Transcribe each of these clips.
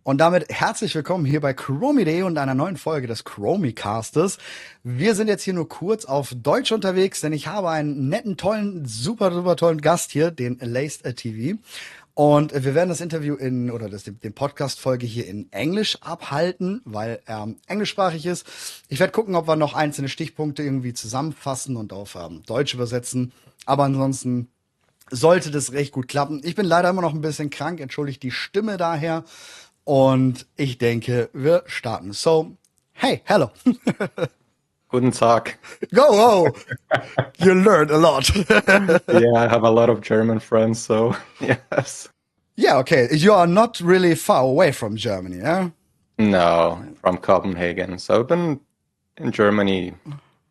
Und damit herzlich willkommen hier bei Chromie.de und einer neuen Folge des ChromieCastes. Wir sind jetzt hier nur kurz auf Deutsch unterwegs, denn ich habe einen netten, tollen, super tollen Gast hier, den Laced TV. Und wir werden das Interview den Podcast-Folge hier in Englisch abhalten, weil er englischsprachig ist. Ich werde gucken, ob wir noch einzelne Stichpunkte irgendwie zusammenfassen und auf Deutsch übersetzen. Aber ansonsten sollte das recht gut klappen. Ich bin leider immer noch ein bisschen krank, entschuldigt die Stimme daher. Und ich denke, wir starten. So, hey, hello. Guten Tag. Go. You learned a lot. Yeah, I have a lot of German friends, so yes. Yeah, okay. You are not really far away from Germany, yeah? No, from Copenhagen. So I've been in Germany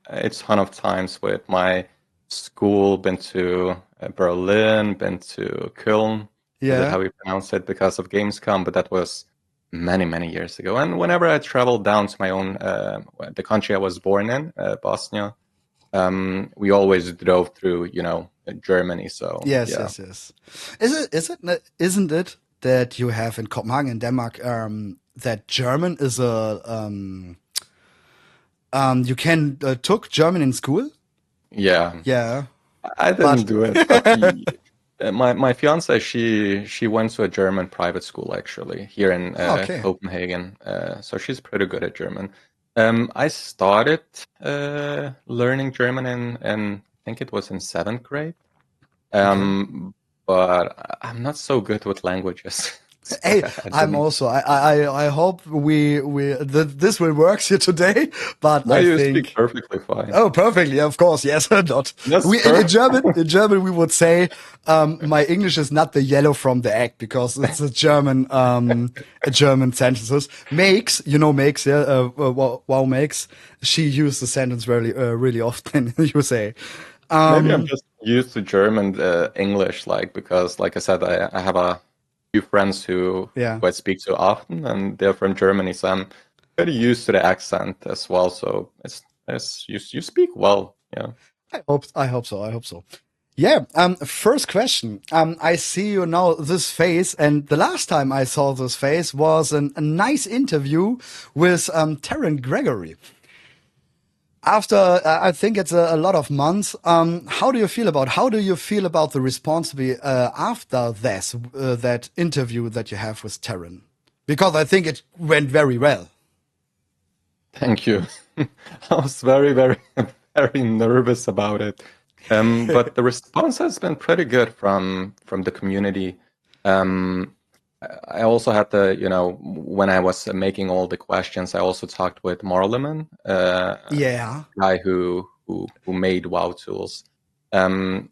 a ton of times with my school, been to Berlin, been to Cologne. Is that how we pronounce it? Because of Gamescom, but that was many years ago. And whenever I traveled down to my own, the country I was born in, Bosnia, we always drove through, Germany. So yes. Isn't it that you have in Copenhagen, in Denmark, that German is you can took German in school? Yeah. Yeah. I didn't do it. But my fiance, she went to a German private school actually here in Copenhagen. So she's pretty good at German. I started learning German in I think it was in 7th grade. But I'm not so good with languages. So hey, I'm also. I hope this will work here today. But no, I you think speak perfectly fine. Oh, perfectly, of course. Yes, not. In German, we would say my English is not the yellow from the egg because it's a German sentences. Makes, makes, yeah. Wow, makes. She used the sentence really often. You say. Maybe I'm just used to German English, because, like I said, I have a few friends who I speak to often, and they're from Germany, so I'm pretty used to the accent as well. So you speak well, yeah. I hope so. Yeah. First question. I see you now this face, and the last time I saw this face was a nice interview with Taryn Gregory. After I think it's a lot of months. How do you feel about the response after this that interview that you have with Taryn? Because I think it went very well. Thank you. I was very nervous about it, but the response has been pretty good from the community. I also had when I was making all the questions, I also talked with Marleman, guy who made WoW tools, and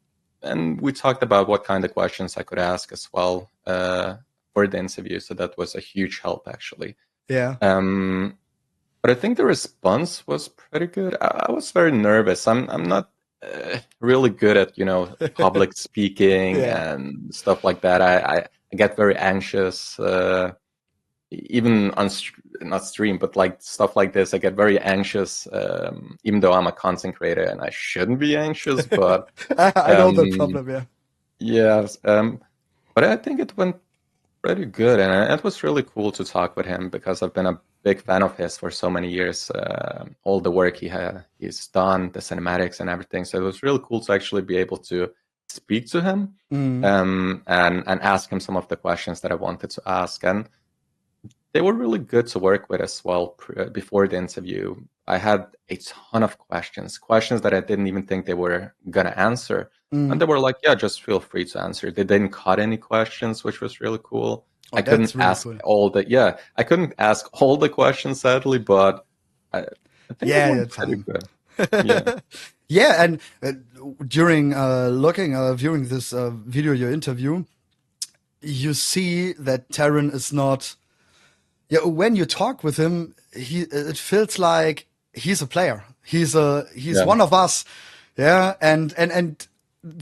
we talked about what kind of questions I could ask as well for the interview. So that was a huge help, actually. Yeah. But I think the response was pretty good. I was very nervous. I'm not really good at public speaking and stuff like that. I get very anxious, even on not stream, but like stuff like this. I get very anxious, even though I'm a content creator and I shouldn't be anxious. But I know the problem. Yeah. Yes, but I think it went pretty good, and it was really cool to talk with him because I've been a big fan of his for so many years. All the work he's done, the cinematics and everything. So it was really cool to actually be able to speak to him and ask him some of the questions that I wanted to ask. And they were really good to work with as well. Before the interview, I had a ton of questions that I didn't even think they were going to answer. And they were like, yeah, just feel free to answer. They didn't cut any questions, which was really cool. I couldn't ask I couldn't ask all the questions, sadly, but I think it went pretty good. Yeah. Yeah, and during viewing this video, your interview, you see that Taryn is not. Yeah, when you talk with him, it feels like he's a player. He's one of us. Yeah, and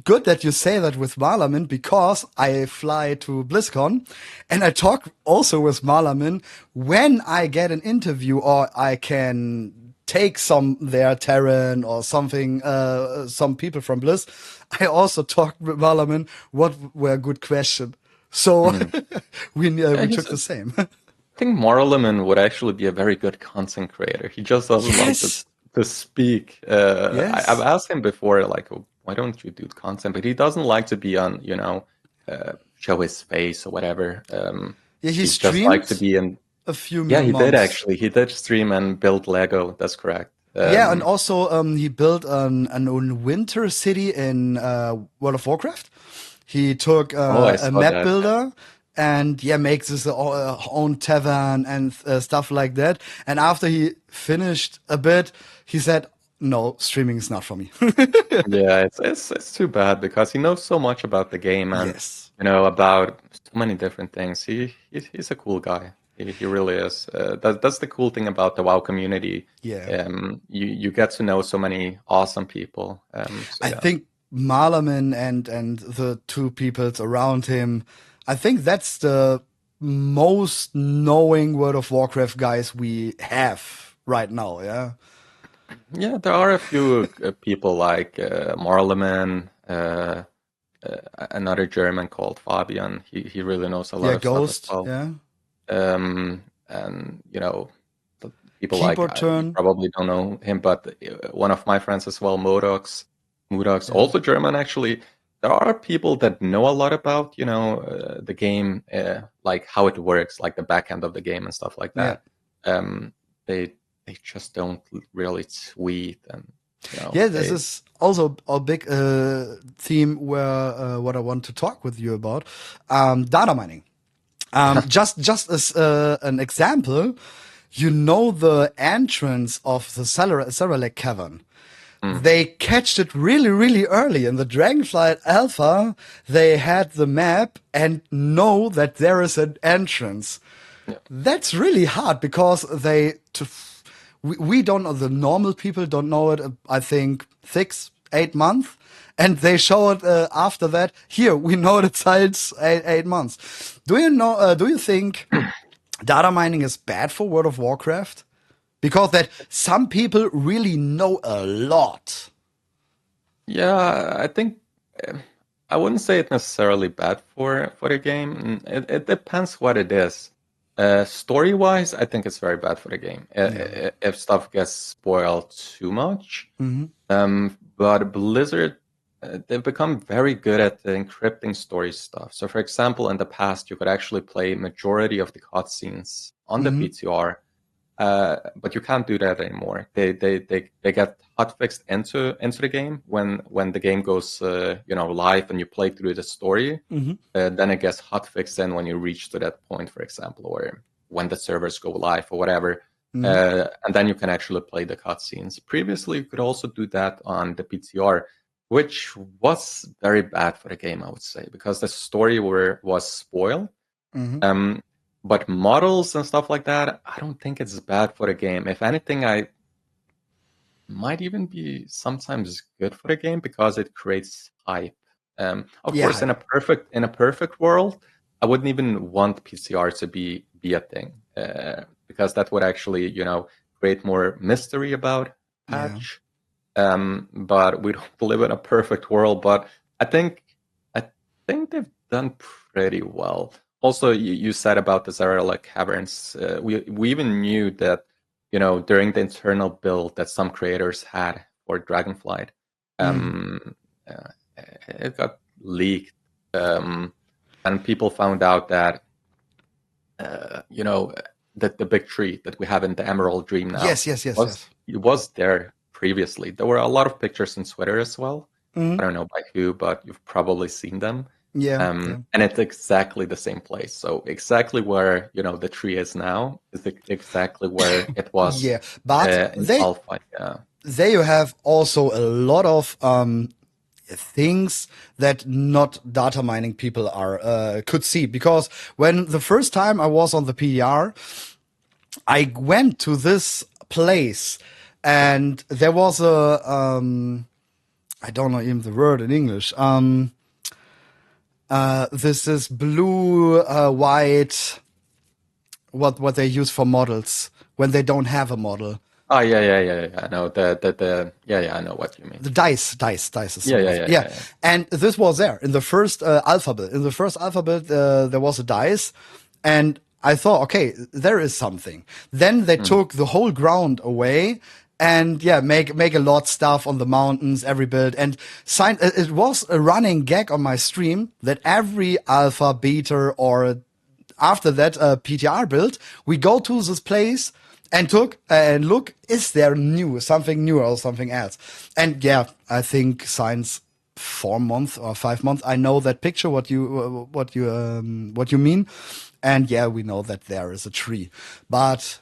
good that you say that with Marlamin, because I fly to BlizzCon and I talk also with Marlamin when I get an interview or I can take some there, Taryn or something, some people from Blizz. I also talked with Marlamin what were good questions. So we took the same. think Morleman would actually be a very good content creator. He just doesn't like to speak. I've asked him before, like, oh, why don't you do content? But he doesn't like to be on, show his face or whatever. He He'd streamed just like to be in. a few Yeah, he months. did actually. He did stream and build Lego. That's correct. And also he built an winter city in World of Warcraft. He took a map builder and makes his own tavern and stuff like that. And after he finished a bit, he said, "No, streaming is not for me." Yeah, it's too bad because he knows so much about the game and about so many different things. He's a cool guy. He really is. That's the cool thing about the WoW community. Yeah. You get to know so many awesome people. I think Malaman and the two peoples around him, I think that's the most knowing World of Warcraft guys we have right now. Yeah. Yeah, there are a few people like Marleman, another German called Fabian. He really knows a lot of Ghost, stuff as well. Yeah. And people Keyboard like Turn. I probably don't know him, but one of my friends as well, Modox, also German actually. There are people that know a lot about the game, like how it works, like the back end of the game and stuff like that. They just don't really tweet and this is also a big theme where what I want to talk with you about, data mining. Just as an example, the entrance of the Saralek cavern. They catched it really, really early in the Dragonflight Alpha. They had the map and know that there is an entrance. Yeah. That's really hard because we don't know, the normal people don't know it. I think 6-8 months. And they show it after that. Here, we know the sites 8 months. Do you think data mining is bad for World of Warcraft? Because that some people really know a lot. Yeah, I think I wouldn't say it's necessarily bad for the game. It depends what it is. Story-wise, I think it's very bad for the game if stuff gets spoiled too much. But Blizzard, they've become very good at encrypting story stuff. So, for example, in the past, you could actually play majority of the cutscenes on the PTR, but you can't do that anymore. They get hotfixed into the game when the game goes live and you play through the story. Then it gets hotfixed in when you reach to that point, for example, or when the servers go live or whatever. And then you can actually play the cutscenes. Previously, you could also do that on the PTR, which was very bad for the game, I would say, because the story was spoiled. But models and stuff like that, I don't think it's bad for the game. If anything, I might even be sometimes good for the game because it creates hype. Of course, in a perfect world, I wouldn't even want PCR to be a thing because that would actually, create more mystery about patch. But we don't live in a perfect world. But I think they've done pretty well. Also, you said about the Zarelek caverns. We even knew that, during the internal build that some creators had for Dragonflight, it got leaked, and people found out that, that the big tree that we have in the Emerald Dream now, it was there previously. There were a lot of pictures on Twitter as well. I don't know by who, but you've probably seen them. And it's exactly the same place. So exactly where the tree is now is exactly where it was. But in Alpha. There you have also a lot of things that not data mining people could see, because when the first time I was on the PDR, I went to this place and there was a I don't know even the word in English. This is blue, white, what they use for models when they don't have a model. Oh yeah. I know I know what you mean. The dice is yeah. And this was there in the first alphabet. In the first alphabet, there was a dice, and I thought, okay, there is something. Then they took the whole ground away and make a lot stuff on the mountains, every build. And it was a running gag on my stream that every alpha, beta, or after that PTR build, we go to this place and look, is there something new or something else? And I think since 4 months or 5 months, I know that picture, what you mean. And we know that there is a tree. But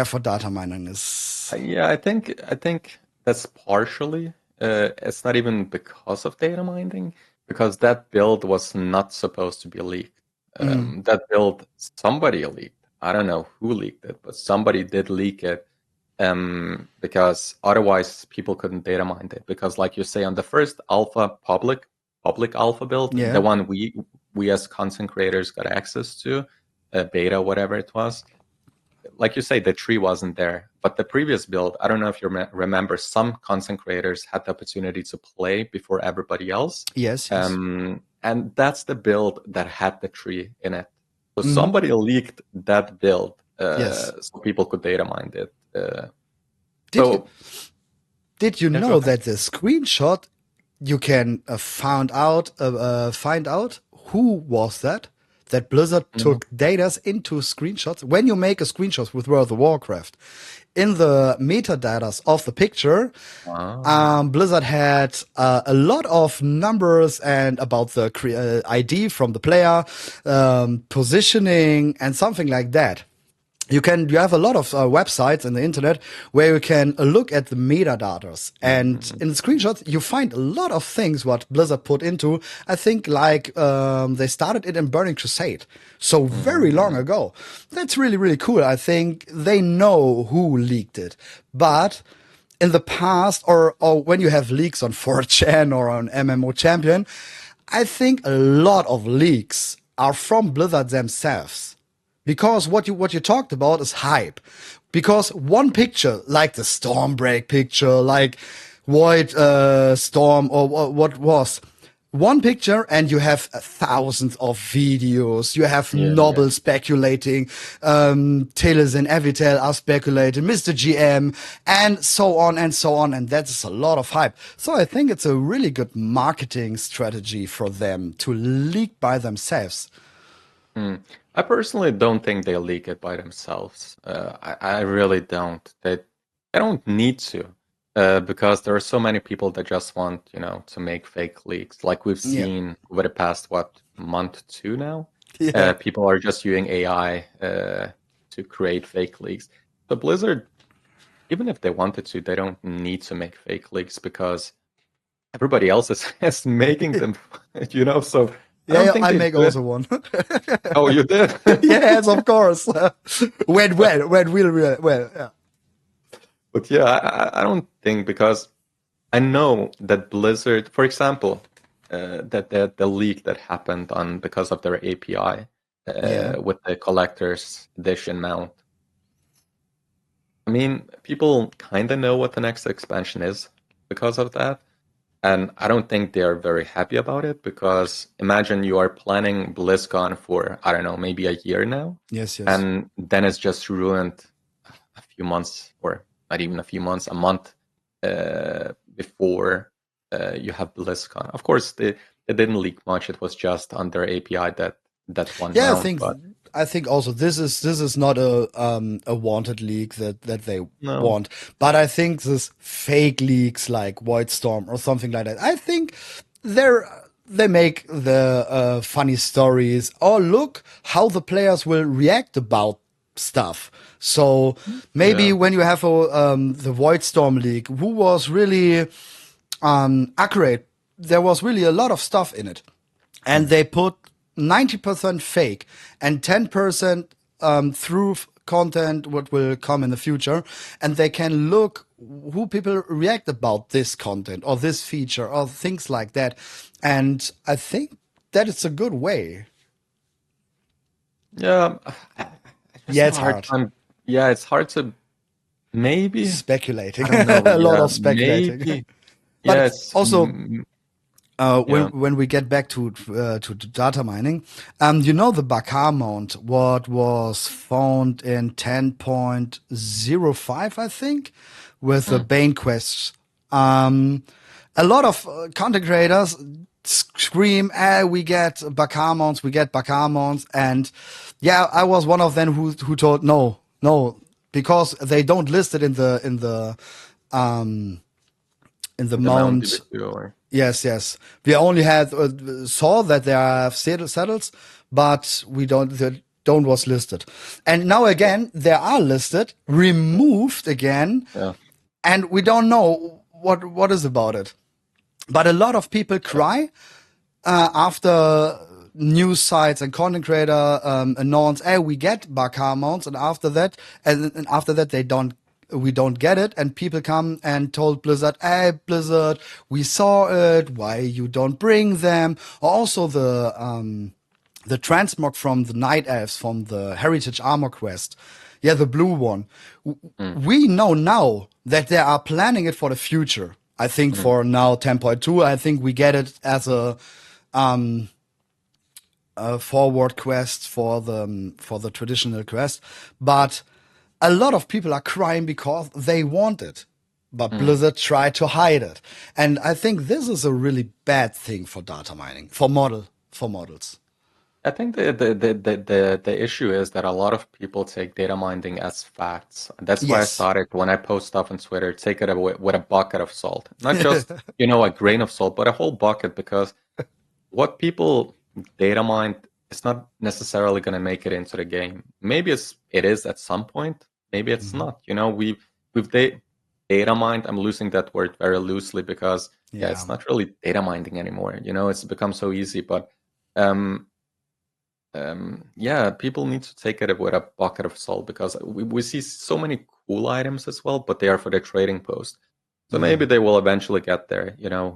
for data mining is... I think that's partially, it's not even because of data mining, because that build was not supposed to be leaked. That build, somebody leaked. I don't know who leaked it, but somebody did leak it, because otherwise people couldn't data mine it. Because like you say, on the first alpha public alpha build, the one we as content creators got access to, beta, whatever it was, like you say, the tree wasn't there. But the previous build, I don't know if you remember, some content creators had the opportunity to play before everybody else. Yes. And that's the build that had the tree in it. So somebody leaked that build, so people could data mine it. Did you know that the screenshot, you can find out who was that Blizzard took data into screenshots? When you make a screenshot with World of Warcraft, in the metadata of the picture, Blizzard had a lot of numbers and about the ID from the player, positioning, and something like that. You have a lot of websites on the internet where you can look at the metadatas, and in the screenshots you find a lot of things what Blizzard put into. I think like they started it in Burning Crusade, so very long ago. That's really, really cool. I think they know who leaked it, but in the past, or when you have leaks on 4chan or on MMO Champion, I think a lot of leaks are from Blizzard themselves. Because what you talked about is hype. Because one picture, like the Stormbreak picture, like Void Storm, or what was one picture, and you have thousands of videos. You have Noble speculating, Tillis and Evitel are speculating, Mr. GM, and so on and so on. And that's a lot of hype. So I think it's a really good marketing strategy for them to leak by themselves. I personally don't think they leak it by themselves. I really don't. They don't need to, because there are so many people that just want, to make fake leaks. Like we've seen over the past, month, 2 now? People are just using AI to create fake leaks. So Blizzard, even if they wanted to, they don't need to make fake leaks because everybody else is making them, so... I make also one. Oh, you did? Yes, of course. Went really well. Yeah. But I don't think, because I know that Blizzard, for example, that the leak that happened because of their API with the collector's edition mount. I mean, people kind of know what the next expansion is because of that. And I don't think they are very happy about it, because imagine you are planning BlizzCon for, I don't know, maybe a year now. Yes. And then it's just ruined a few months, or not even a few months, a month before you have BlizzCon. Of course, they didn't leak much. It was just on their API that one round. I think also this is not a wanted leak that they want, but I think this fake leaks like Void Storm or something like that, I think they make the funny stories. Oh, look how the players will react about stuff. So maybe when you have the Void Storm leak, who was really accurate, there was really a lot of stuff in it, and they put 90% fake and 10% through content what will come in the future, and they can look who people react about this content or this feature or things like that. And I think that it's a good way. It's hard. It's hard to maybe speculating. I don't know, a lot of speculating. Maybe. But it's also Yeah. When we get back to data mining, you know the Bakar mount, what was found in 10.05, I think, with the Mm. Bane quests. A lot of content creators scream, we get Bakar mounts, we get Bakar mounts, and yeah, I was one of them who told no, because they don't list it in the The Mount mount. DB2 or Yes. We only had saw that there are saddles, but they don't was listed. And now again, they are listed, removed again, yeah. and we don't know what is about it. But a lot of people cry after news sites and content creator announce, "Hey, we get Bakar mounts," and after that, we don't get it, and people come and told Blizzard, "Hey, Blizzard, we saw it. Why you don't bring them?" Also, the transmog from the Night Elves from the Heritage Armor quest, yeah, the blue one. Mm. We know now that they are planning it for the future. I think Mm. for now 10.2, I think we get it as a forward quest for the traditional quest, but a lot of people are crying because they want it, but Mm. Blizzard tried to hide it, and I think this is a really bad thing for data mining for models. I think the issue is that a lot of people take data mining as facts. That's why I Yes. started when I post stuff on Twitter, take it with a bucket of salt. Not just, a grain of salt, but a whole bucket, because what people data mine is not necessarily going to make it into the game. Maybe it is at some point, maybe it's Mhm. not. We've data mined. I'm using that word very loosely because Yeah. it's not really data mining anymore. It's become so easy, but um yeah, people need to take it with a bucket of salt, because we see so many cool items as well, but they are for the trading post. So maybe Mm. they will eventually get there, yeah.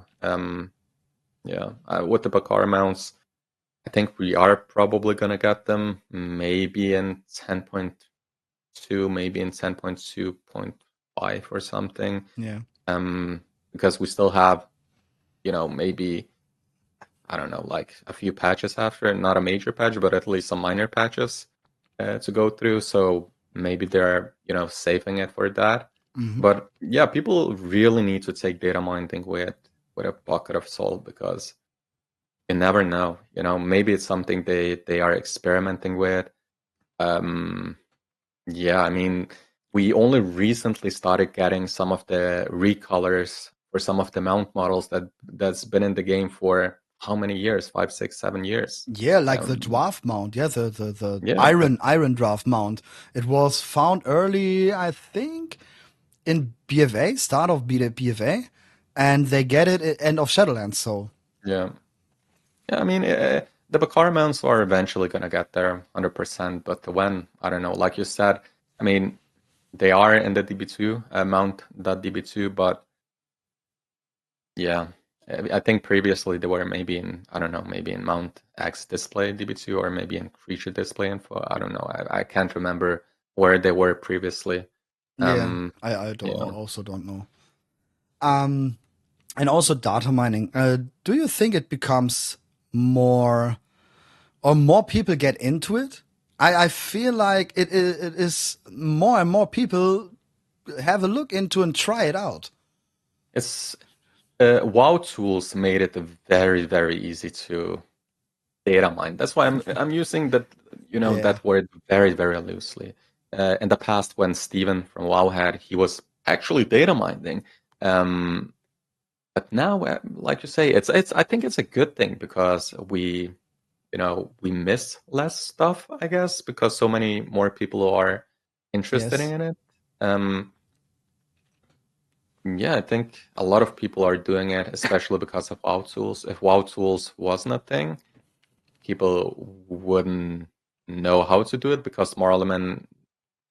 With the Bakar mounts, I think we are probably gonna get them maybe in 10.2, maybe in 10.2.5 or something. Yeah. Because we still have, maybe, I don't know, like a few patches after, not a major patch, but at least some minor patches to go through. So maybe they're, saving it for that. Hmm. But yeah, people really need to take data mining with a bucket of salt, because you never know. Maybe it's something they are experimenting with. Yeah, I mean, we only recently started getting some of the recolors for some of the mount models that's been in the game for how many years? 5, 6, 7 years. Yeah, like the Um, dwarf mount. Yeah, the yeah, iron draft mount. It was found early, I think, in BFA, start of BFA, and they get it at end of Shadowlands. So yeah, yeah. I mean, the Bakar mounts are eventually gonna get there, 100%. But when, I don't know. Like you said, I mean, they are in the DB2 mount.db2, but yeah, I think previously they were maybe in, I don't know, maybe in Mount X display DB2, or maybe in creature display info. I don't know. I can't remember where they were previously. yeah, Um, I don't know. yeah. Also don't know. Um, and also data mining. Do you think it becomes more or more people get into it? I feel like it is more and more people have a look into and try it out. It's WoW tools made it very, very easy to data mine. That's why I'm using Yeah. that word very, very loosely. In the past, when Steven from WoW he was actually data mining. Um, But now, like you say, it's. I think it's a good thing, because we miss less stuff, I guess, because so many more people are interested Yes. in it. Um, yeah, I think a lot of people are doing it, especially because of WoW tools. If WoW tools wasn't a thing, people wouldn't know how to do it, because Marleman,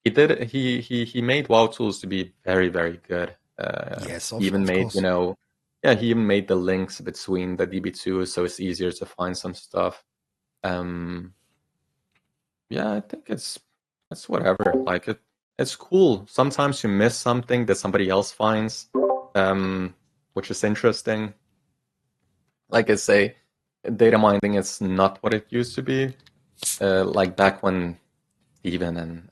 he made WoW tools to be very, very good. Yes, He even of made, course. yeah, he even made the links between the DB2, so it's easier to find some stuff. Um, yeah, I think it's whatever. Like it's cool. Sometimes you miss something that somebody else finds, which is interesting. like I say, data mining is not what it used to be. Like back when Steven and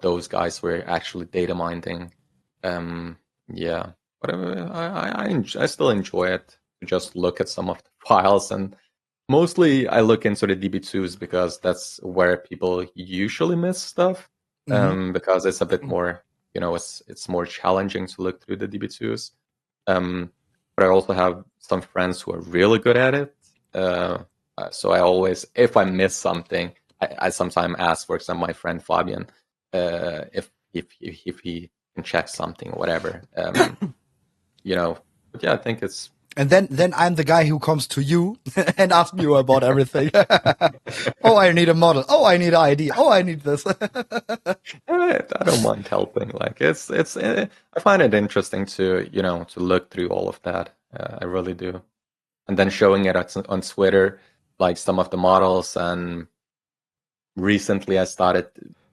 those guys were actually data mining. Yeah, but I still enjoy it to just look at some of the files, and mostly I look into the DB2s because that's where people usually miss stuff. Because it's a bit more, it's more challenging to look through the DB2s. But I also have some friends who are really good at it. So I always, if I miss something, I sometimes ask, for example, my friend Fabian, if he can check something or whatever. But yeah, I think it's. And then I'm the guy who comes to you and asks you about everything. Oh, I need a model. Oh, I need an ID. Oh, I need this. I don't mind helping. Like it's I find it interesting to to look through all of that. I really do. And then showing it on Twitter, like some of the models. And recently I started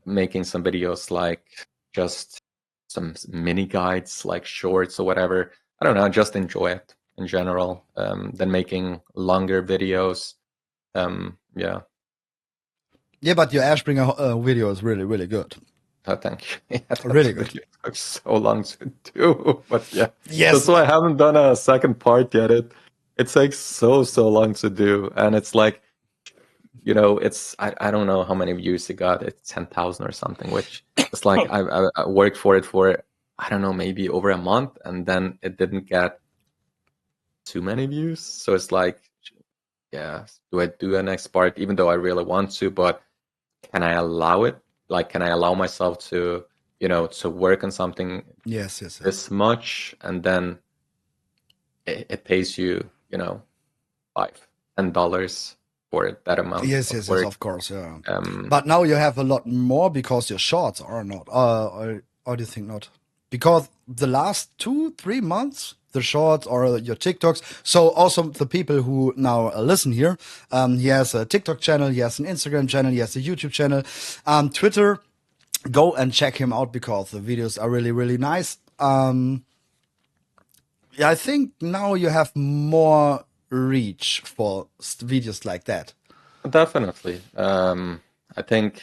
making some videos, like just some mini guides, like shorts or whatever. I don't know, just enjoy it in general. Then making longer videos. Yeah. Yeah, but your Ashbringer video is really, really good. Oh, thank you. Yeah, really good. It took so long to do, but yeah. Yes. That's why I haven't done a second part yet. It takes so long to do, and it's like, it's I don't know how many views it got. It's 10,000 or something, which it's like I worked for it for I don't know, maybe over a month, and then it didn't get too many views. So it's like, yeah, do I do a next part? Even though I really want to, but can I allow it? Like, can I allow myself to, to work on something yes. this much, and then it pays you, $5-10 for that amount. Yes, of work. of course, yeah. But now you have a lot more because your shorts are not. Or do you think not? Because the last 2-3 months, the shorts or your TikToks. So also the people who now listen here, he has a TikTok channel, he has an Instagram channel, he has a YouTube channel, Twitter. Go and check him out because the videos are really, really nice. Yeah, I think now you have more reach for videos like that. Definitely. I think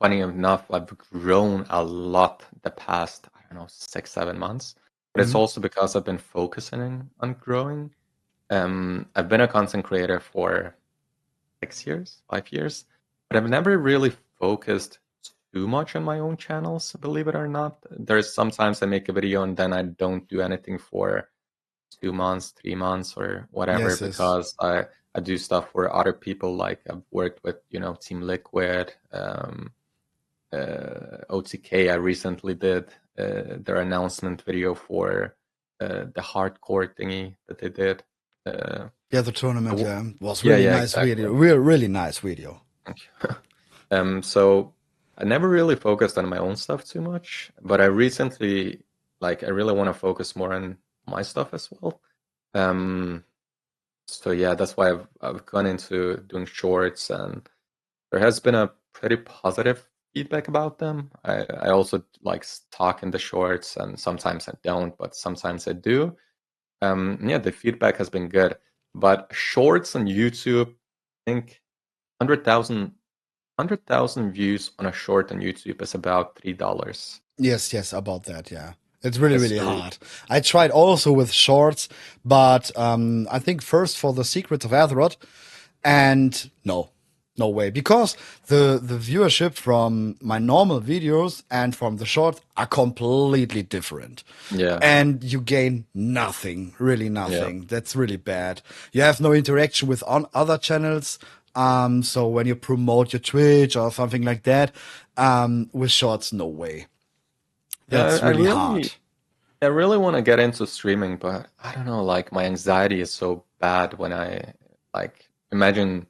funny enough, I've grown a lot the past, I don't know, 6-7 months. But it's also because I've been focusing on growing. I've been a content creator for 5 years, but I've never really focused too much on my own channels, believe it or not. There's sometimes I make a video and then I don't do anything for 2 months, 3 months, or whatever, because I do stuff for other people. Like I've worked with, Team Liquid, OTK. I recently did their announcement video for the hardcore thingy that they did. The tournament, was really nice video. Really nice video. Thank you. So I never really focused on my own stuff too much, but I recently, I really want to focus more on my stuff as well. So yeah, that's why I've gone into doing shorts, and there has been a pretty positive feedback about them. I also talk in the shorts, and sometimes I don't, but sometimes I do. The feedback has been good. But shorts on YouTube, I think 100,000 views on a short on YouTube is about $3. Yes, about that, yeah. It's really hard. I tried also with shorts, but I think first for the Secrets of Azeroth, and no way, because the viewership from my normal videos and from the short are completely different. Yeah. And you gain nothing, really nothing. Yeah. That's really bad. You have no interaction with other channels. So when you promote your Twitch or something like that, with shorts, no way. That's really hard. I really want to get into streaming, but I don't know, my anxiety is so bad when I imagine,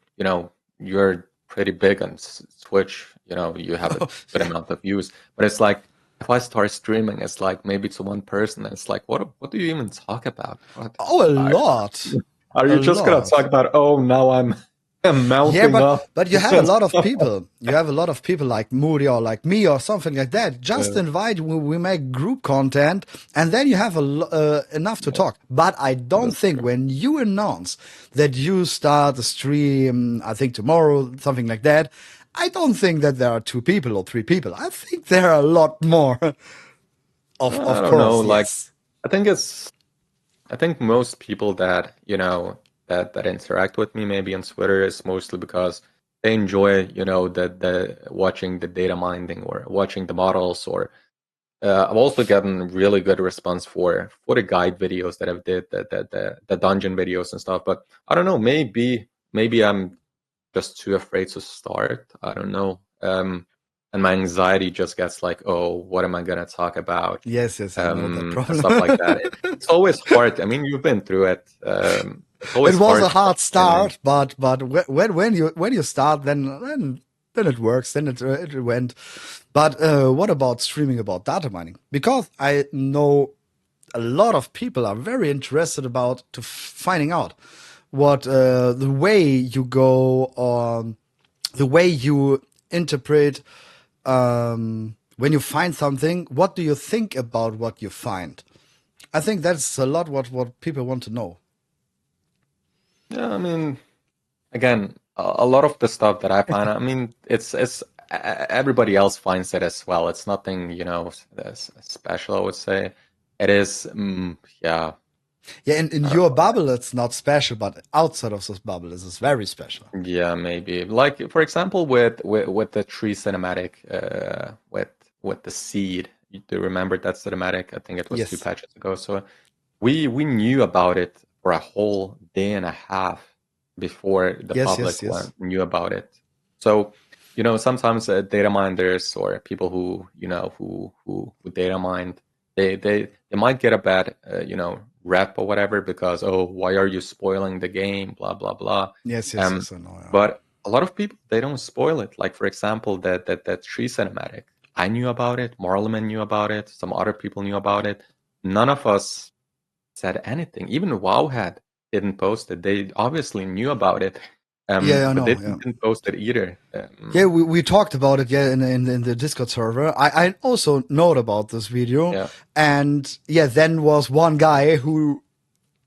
you're pretty big on Twitch, you have a good amount of views, but it's like, if I start streaming, it's like maybe to one person, it's like, what do you even talk about? A lot. Are you just going to talk about, now I'm Mounting up. But you have a lot of people. You have a lot of people like Moody or like me or something like that. Just invite. We make group content, and then you have enough to talk. But I don't think when you announce that you start a stream, I think tomorrow, something like that, I don't think that there are 2 people or 3 people. I think there are a lot more. Of I don't course, know. Like, yes. I think most people that, that interact with me maybe on Twitter is mostly because they enjoy, the watching the data mining or watching the models, or I've also gotten really good response for the guide videos that I've did, the dungeon videos and stuff. But I don't know, maybe I'm just too afraid to start. I don't know. And my anxiety just gets like, oh, what am I gonna talk about? Yes, I know that And problem. stuff like that. It's always hard. I mean, you've been through it. It's always It was hard. a hard start, but when you start, then it works. Then it went. But what about streaming about data mining? Because I know a lot of people are very interested about to finding out what the way you go, or the way you interpret when you find something. What do you think about what you find? I think that's a lot what people want to know. Yeah, I mean, again, a lot of the stuff that I find, I mean, it's everybody else finds it as well. It's nothing, special, I would say. It is, yeah. Yeah, in your bubble, it's not special, but outside of this bubble, it is very special. Yeah, maybe. Like, for example, with the tree cinematic, with the seed. You do remember that cinematic? I think it was 2 Yes. patches ago. So we knew about it for a whole day and a half before the public knew about it. So, sometimes data miners or people who data mined, they might get a bad rep or whatever because, oh, why are you spoiling the game, blah blah blah. Yes, I know. Yeah. But a lot of people, they don't spoil it. Like, for example, that tree cinematic, I knew about it, Marleman knew about it, some other people knew about it. None of us said anything. Even Wowhead didn't post it. They obviously knew about it, Yeah, I but know. they Yeah. didn't post it either. Yeah, we talked about it. Yeah, in the Discord server. I also know about this video, Yeah. and yeah, then was one guy who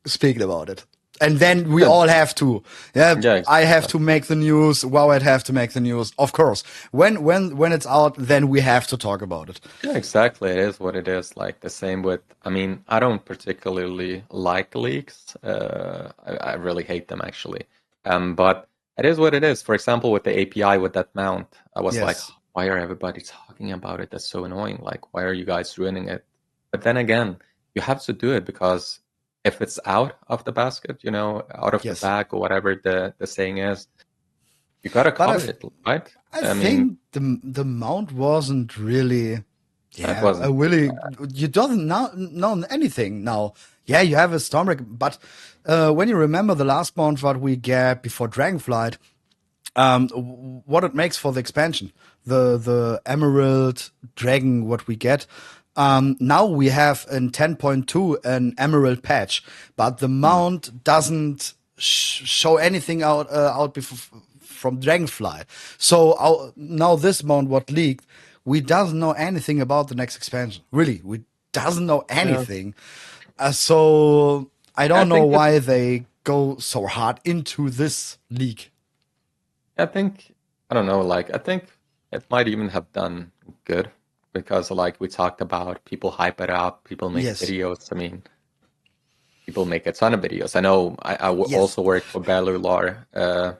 speak about it. And then we Yeah. all have to. Yeah, Yeah, I have to make the news. Wow, I'd have to make the news. Of course. When it's out, then we have to talk about it. Yeah, exactly. It is what it is. Like the same with, I mean, I don't particularly like leaks. I really hate them actually. But it is what it is. For example, with the API, with that mount, I was like, Yes. why are everybody talking about it? That's so annoying. Like, why are you guys ruining it? But then again, you have to do it because if it's out of the basket, out of the Yes. bag or whatever the saying is, you gotta cover it, right? I think the mount wasn't really. Yeah, It wasn't. really. You don't know anything now. Yeah, you have a Stormbreaker, but when you remember the last mount what we get before Dragonflight, what it makes for the expansion, the Emerald Dragon, what we get. Now we have in 10.2 an Emerald patch, but the mount doesn't show anything out before, from Dragonflight. So now this mount what leaked, we doesn't know anything about the next expansion. Really, we doesn't know anything. So I don't know why they go so hard into this leak. I don't know, like, I think it might even have done good because, like we talked about, people hype it up, people make videos. I mean, people make a ton of videos. I know I also worked for Balular,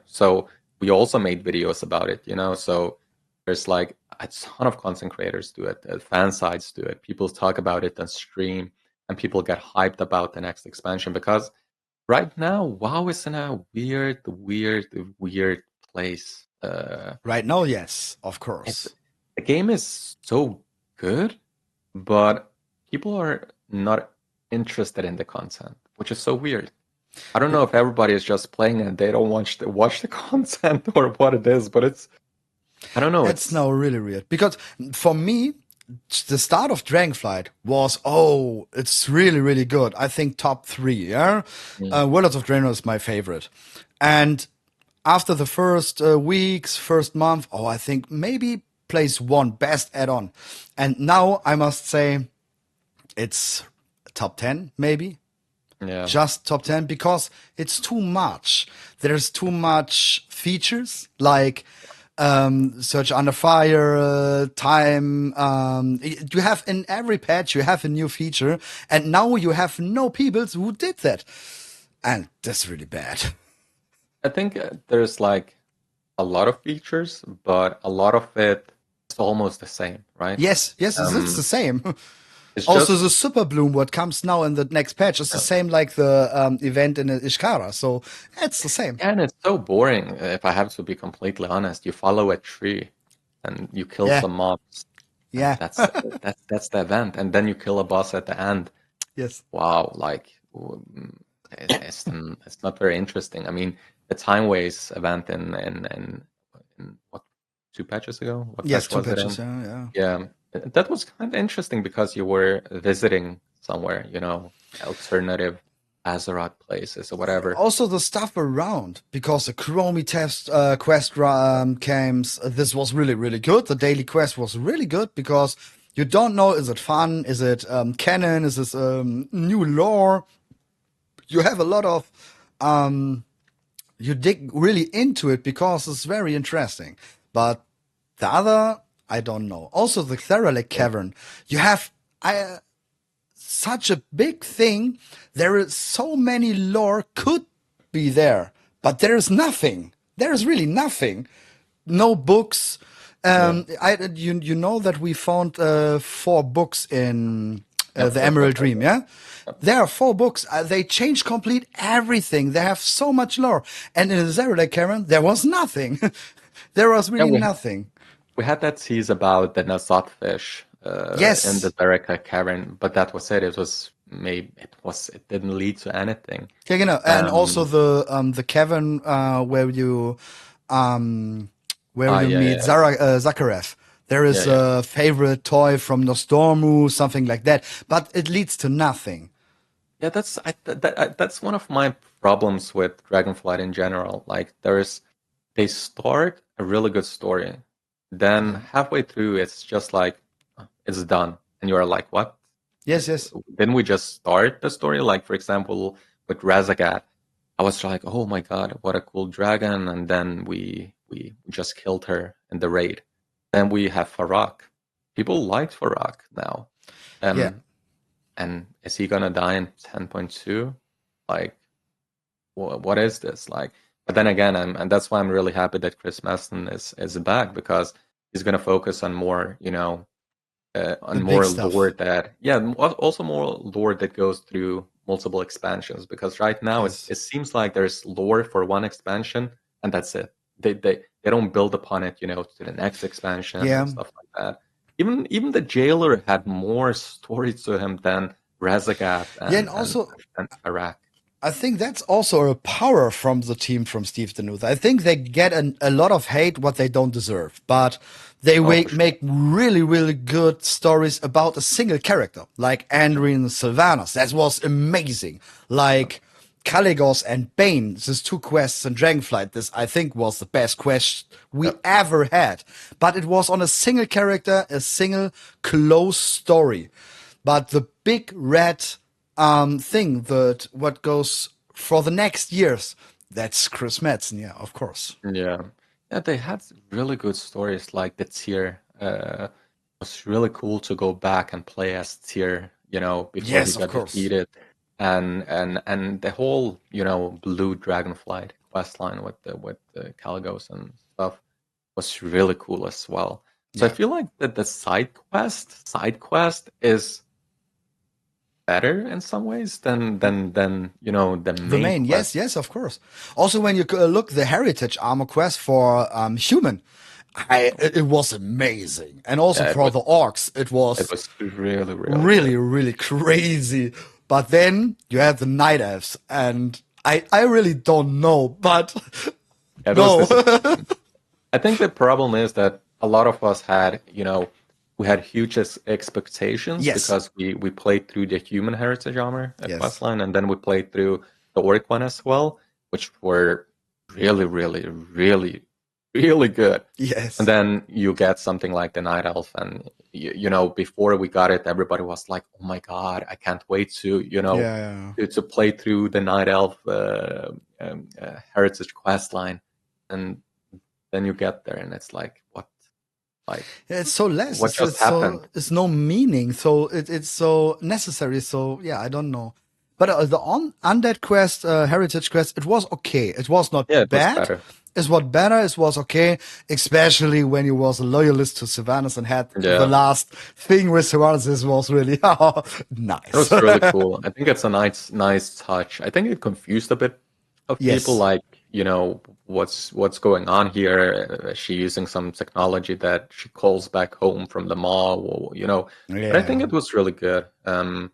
so we also made videos about it, so there's like a ton of content creators do it, fan sites do it, people talk about it on stream, and people get hyped about the next expansion because right now WoW is in a weird place. Right now, yes, of course. The game is so good, but people are not interested in the content, which is so weird. I don't know if everybody is just playing and they don't watch the content or what it is, but I don't know. It's now really weird because for me, the start of Dragonflight was, it's really, really good. I think top 3, yeah? World of Warcraft is my favorite. And after the first weeks, first month, oh, I think maybe place 1 best add-on. And now I must say it's top 10, maybe. Yeah. Just top 10, because it's too much. There's too much features like search under fire, time. You have in every patch, you have a new feature, and now you have no people who did that. And that's really bad. I think there's like a lot of features, but a lot of it is almost the same, right? Yes, it's the same. It's Also, just the super bloom, what comes now in the next patch, is the same like the event in Ishkara. So it's the same. and it's so boring. If I have to be completely honest, you follow a tree and you kill Yeah. some mobs. And Yeah. that's the event, and then you kill a boss at the end. Yes. Wow, like it's not very interesting. I mean, the time waste event in what, 2 patches ago? What Yes, patch 2 was it patches. in? Yeah. Yeah, that was kind of interesting because you were visiting somewhere, alternative Azeroth places or whatever. Also, the stuff around, because the Chromie test quest came. This was really, really good. The daily quest was really good because you don't know, is it fun? Is it canon? Is this new lore? You have a lot of you dig really into it because it's very interesting. But the other, I don't know. Also, the Theralic Cavern. You have such a big thing. There is so many lore could be there, but there is nothing. There is really nothing. No books. You know that we found 4 books in the Emerald Dream, yeah? There are 4 books. They change complete everything. They have so much lore. And in the Zero Day Cavern, there was nothing. There was really nothing. We had that tease about the Nazat fish Yes. in the Zareka Cavern, but that was it. It didn't lead to anything. Yeah, you know, and also the cavern where you meet Zakarev. There is a favorite toy from Nostormu, something like that, but it leads to nothing. Yeah, that's one of my problems with Dragonflight in general. Like, they start a really good story, then halfway through, it's just like it's done, and you're like, what? Yes. Didn't we just start the story? Like, for example, with Razagat, I was like, oh my god, what a cool dragon, and then we just killed her in the raid. Then we have Farak. People like Farak now. And is he gonna die in 10.2? Like, what is this? Like, but then again, and that's why I'm really happy that Chris Maston is back, because he's gonna focus on more, on more lore that, also more lore that goes through multiple expansions. Because right now it seems like there's lore for one expansion and that's it. They don't build upon it, to the next expansion and stuff like that. Even the jailer had more story to him than Razagat and Farak. I think that's also a power from the team from Steve Denuth. I think they get a lot of hate what they don't deserve, but they make really, really good stories about a single character, like Andrew and Sylvanas. That was amazing. Like Caligos and Bane, these 2 quests in Dragonflight, this I think was the best quest we ever had. But it was on a single character, a single close story. But the big red thing that what goes for the next years, that's Chris Madsen, yeah, of course. Yeah, they had really good stories. Like the Tyr was really cool to go back and play as Tyr, before he got defeated, and the whole Blue Dragonflight questline with the Caligos and stuff was really cool as well. So I feel like that the side quest is better in some ways than the main quest. Yes, of course. Also, when you look the heritage armor quest for human, it was amazing, and also for the orcs, it was really crazy. But then you have the night elves, and I really don't know, but no. I think the problem is that a lot of us had we had huge expectations because we played through the human heritage armor questline, and then we played through the orc one as well, which were really, really, really, really good. Yes. And then you get something like the Night Elf, and you know, before we got it, everybody was like, "Oh my God, I can't wait to, you know, Yeah. to play through the Night Elf heritage quest line." And then you get there, and it's like, what, like, Yeah, it's so less. what just It's happened? so it's no meaning. So it's so necessary. So yeah, I don't know. But the undead quest, heritage quest, it was okay. It was not Yeah, it was bad. better. It was better. It was okay, especially when you was a loyalist to Sylvanas and had the Yeah, last thing with Sylvanas. This was really it nice. was really cool. I think it's a nice touch. I think it confused a bit of people, Yes. like, you know, what's going on here? Is she using some technology that she calls back home from the mall, or, you know? But I think Yeah. it was really good. And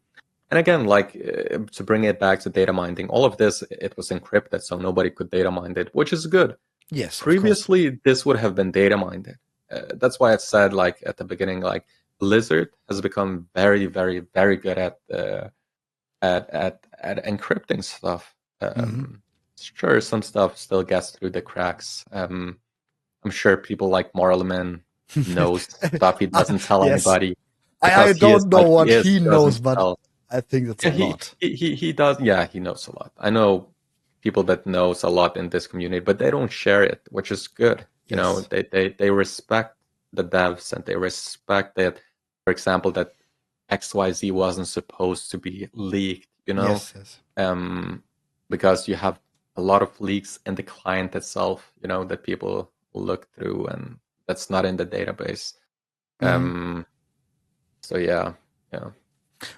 again, like, to bring it back to data mining, all of this, it was encrypted, so nobody could data mine it, which is good. Yes, of course. Previously, this would have been data mined. That's why I said, like, at the beginning, like, Blizzard has become very, very, very good at encrypting stuff. Sure, some stuff still gets through the cracks. I'm sure people like Morelman knows stuff he doesn't tell Yes. anybody, I because he is don't know like he what is. he He doesn't knows, but tell. I think that's a Yeah, lot. he does. Yeah, he knows a lot. I know people that knows a lot in this community, but they don't share it, which is good. You know, Yes. they respect the devs, and they respect that, for example, that XYZ wasn't supposed to be leaked, you know, Yes, yes. because you have a lot of leaks in the client itself, you know, that people will look through, and that's not in the database. So yeah.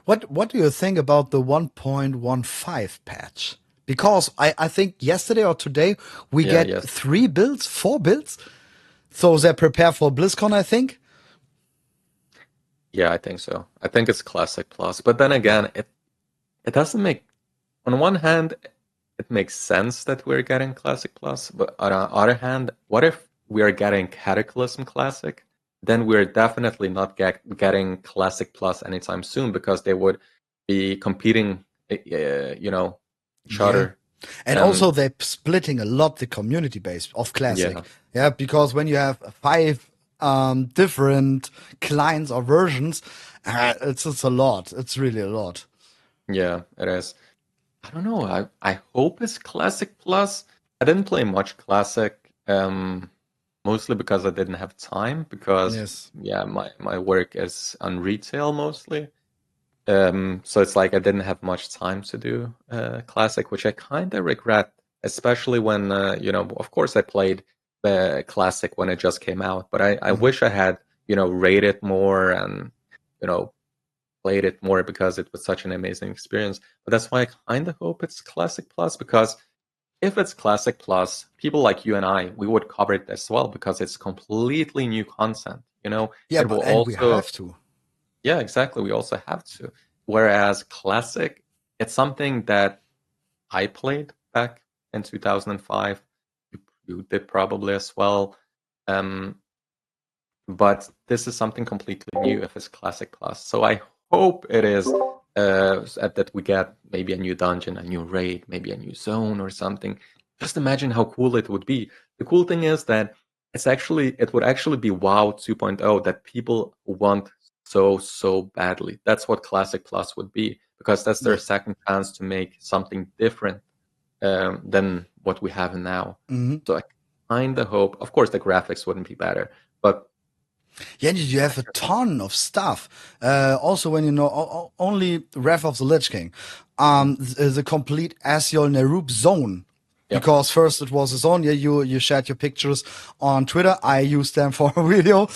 What do you think about the 1.15 patch? Because I think yesterday or today we Yeah, get yes. 4 builds. So they're prepared for BlizzCon, I think. Yeah, I think so. I think it's Classic Plus. But then again, it doesn't make, on one hand, it makes sense that we're getting Classic Plus, but on the other hand, what if we are getting Cataclysm Classic? Then we're definitely not getting Classic Plus anytime soon, because they would be competing, you know, each Yeah. other. And also they're splitting a lot the community base of Classic. Yeah. Yeah, because when you have 5 different clients or versions, it's a lot. It's really a lot. Yeah, it is. I don't know. I hope it's Classic Plus. I didn't play much Classic, mostly because I didn't have time, because Yes. yeah, my work is on retail mostly. So it's like I didn't have much time to do Classic, which I kind of regret, especially when, you know, of course I played the Classic when it just came out, but I wish I had, you know, rated more, and, you know, played it more, because it was such an amazing experience. But that's why I kind of hope it's Classic Plus, because if it's Classic Plus, people like you and I, we would cover it as well, because it's completely new content. You know, Yeah, it but will and we also, have to. yeah, exactly. We also have to. Whereas Classic, it's something that I played back in 2005. You did probably as well. Um, but this is something completely new if it's Classic Plus. So I hope it is that we get maybe a new dungeon, a new raid, maybe a new zone or something. Just imagine how cool it would be. The cool thing is that it would actually be WoW 2.0 that people want so badly. That's what Classic Plus would be, because that's their Yeah. second chance to make something different than what we have now. So I kind of hope, of course, the graphics wouldn't be better, but Yeah, you have a ton of stuff. Also, when you know only Wrath of the Lich King, is a complete Asiol Nerub zone. Yep. Because first it was a zone. Yeah, you shared your pictures on Twitter. I used them for a video.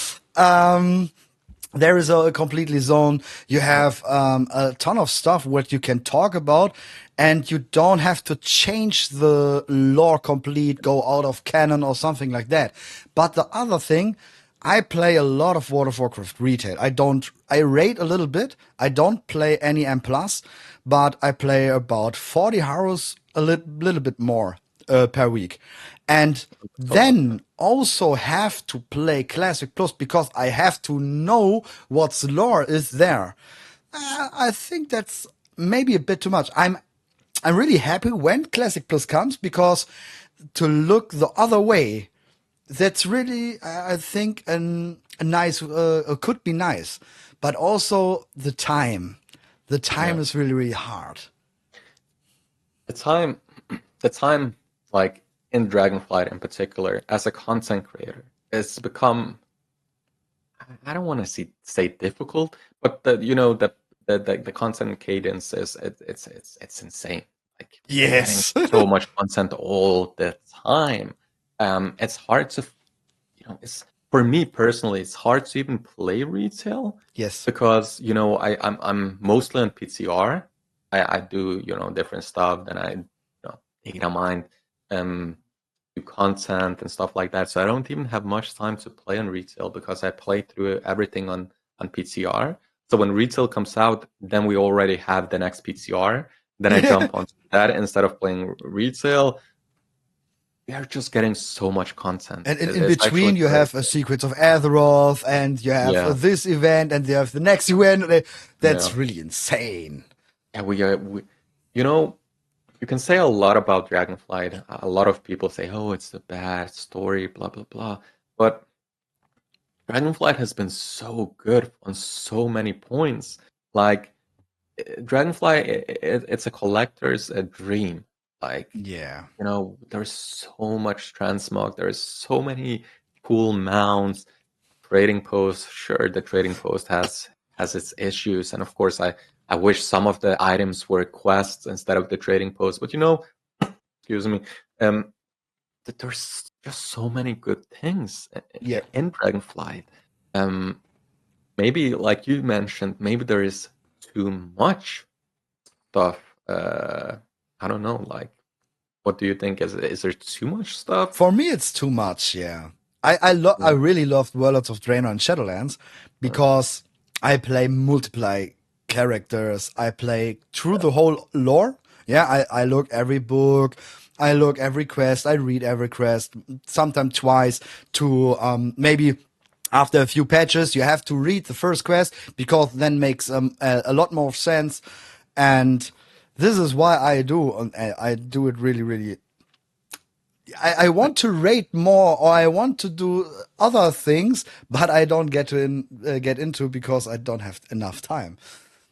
There is a completely zone. You have a ton of stuff what you can talk about, and you don't have to change the lore complete, go out of canon or something like that. But the other thing, I play a lot of World of Warcraft retail. I raid a little bit. I don't play any M+, but I play about 40 hours, a little bit more per week. And then also have to play Classic Plus because I have to know what's lore is there. I think that's maybe a bit too much. I'm really happy when Classic Plus comes because to look the other way, that's really, I think, a nice, could be nice. But also the time. The time is really, really hard. The time, like in Dragonflight in particular, as a content creator, it's become, I don't want to say difficult, but the content cadence it's insane. Like we're getting Yes. so much content all the time. It's hard to, it's for me personally, it's hard to even play retail. Yes. Because I'm mostly on PTR. I do different stuff. Then I data mine, do content and stuff like that. So I don't even have much time to play on retail because I play through everything on PTR. So when retail comes out, then we already have the next PTR. Then I jump onto that instead of playing retail. We are just getting so much content. And in between, you have a Secrets of Azeroth, and you have this event, and you have the next event. That's really insane. Yeah, you can say a lot about Dragonflight. A lot of people say, "Oh, it's a bad story," blah blah blah. But Dragonflight has been so good on so many points. Like Dragonflight, it's a collector's dream. Like, there's so much transmog. There's so many cool mounts, trading posts. Sure, the trading post has its issues, and of course, I wish some of the items were quests instead of the trading post. But excuse me, there's just so many good things in Dragonflight. Maybe like you mentioned, maybe there is too much stuff. I don't know, like, what do you think? Is there too much stuff? For me, it's too much, yeah. I really loved World of Draenor and Shadowlands because I play multiple characters. I play through the whole lore. Yeah, I look every book. I look every quest. I read every quest, sometimes twice to maybe after a few patches, you have to read the first quest because then makes a lot more sense. And this is why I do. I do it really, really. I want to rate more, or I want to do other things, but I don't get into because I don't have enough time.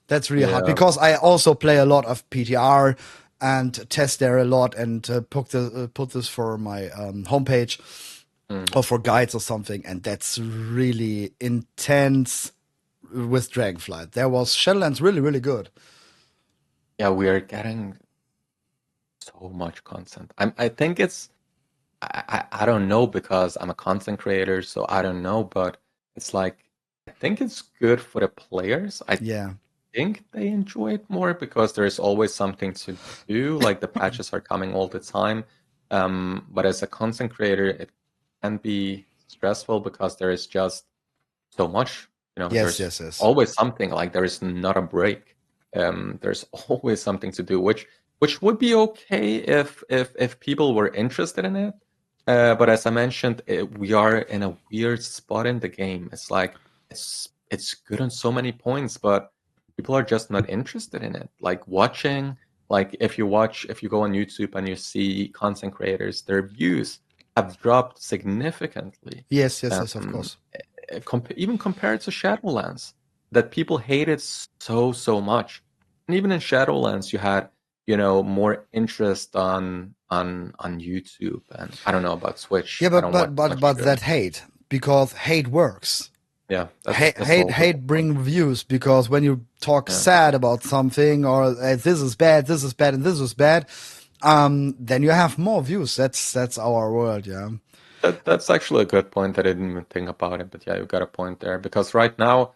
That's really hard because I also play a lot of PTR and test there a lot and put this for my homepage or for guides or something, and that's really intense with Dragonflight. There was Shadowlands really, really good. Yeah, we are getting so much content. I think it's I don't know because I'm a content creator, so I don't know, but it's like I think it's good for the players. I think they enjoy it more because there's always something to do. Like the patches are coming all the time. But as a content creator, it can be stressful because there is just so much. There's always something. Like there is not a break. There's always something to do, which would be okay if people were interested in it. But as I mentioned, we are in a weird spot in the game. It's like it's good on so many points, but people are just not interested in it. Like watching, like if you go on YouTube and you see content creators, their views have dropped significantly. Yes, of course. Even compared to Shadowlands, that people hated so much. And even in Shadowlands, you had more interest on YouTube, and I don't know about Switch. Yeah, but that hate, because hate works. Yeah, hate bring views, because when you talk sad about something or this is bad, and this is bad, then you have more views. That's our world. Yeah. That's actually a good point. I didn't even think about it, but yeah, you got a point there. Because right now,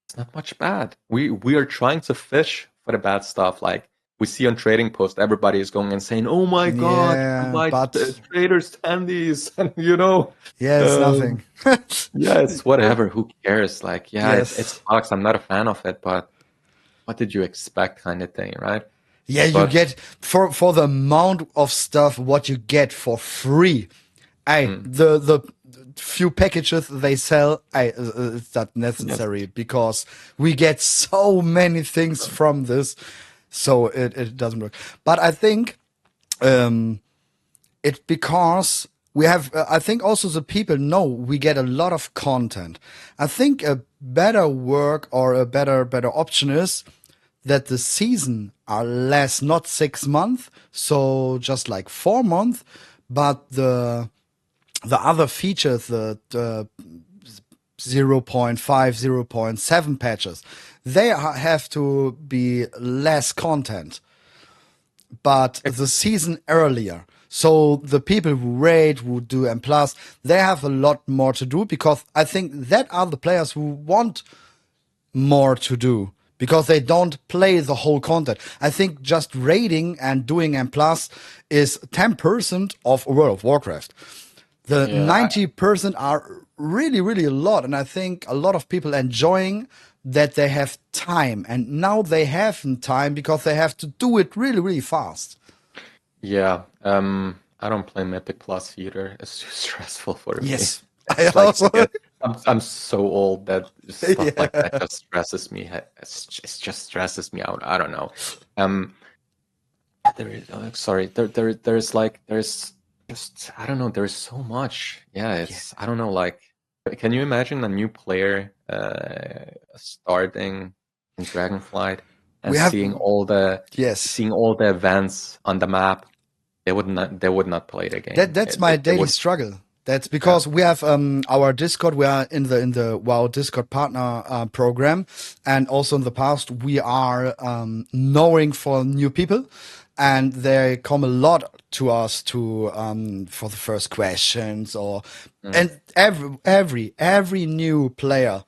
it's not much bad. We are trying to fish for the bad stuff. Like we see on trading post, everybody is going and saying, "Oh my god, buy traders candies," and it's nothing. Yeah, it's whatever. Who cares? Like, it sucks. I'm not a fan of it, but what did you expect, kind of thing, right? Yeah, you get for the amount of stuff what you get for free. The few packages they sell, it's not necessary because we get so many things from this, so it doesn't work. But I think It's because we have, I think also the people know we get a lot of content. I think a better work or a better option is that the season are less, not 6 months, so just like 4 months, but the other features, the 0.5, 0.7 patches, they have to be less content, but the season earlier. So the people who rate, who do M+, they have a lot more to do, because I think that are the players who want more to do, because they don't play the whole content. I think just rating and doing M+ is 10% of World of Warcraft. The Yeah, 90% are really, really a lot. And I think a lot of people enjoying that they have time. And now they have time because they have to do it really, really fast. yeah. I don't play Mythic Plus either. It's too stressful for me. Yes. I It's like also, I'm so old that stuff like that yeah. just stresses me. It just stresses me out. I don't know. Um, there is, sorry. There's just I don't know. There's so much. Yeah, Yeah. I don't know. Like, can you imagine a new player starting in Dragonflight and We have, yes. seeing all the events on the map? They would not play the game. That's my They daily would. struggle. That's Yeah. because we have our Discord. We are in the WoW Discord partner program, and also in the past we are knowing for new people, and they come a lot to us to for the first questions, or Mm, and every new player.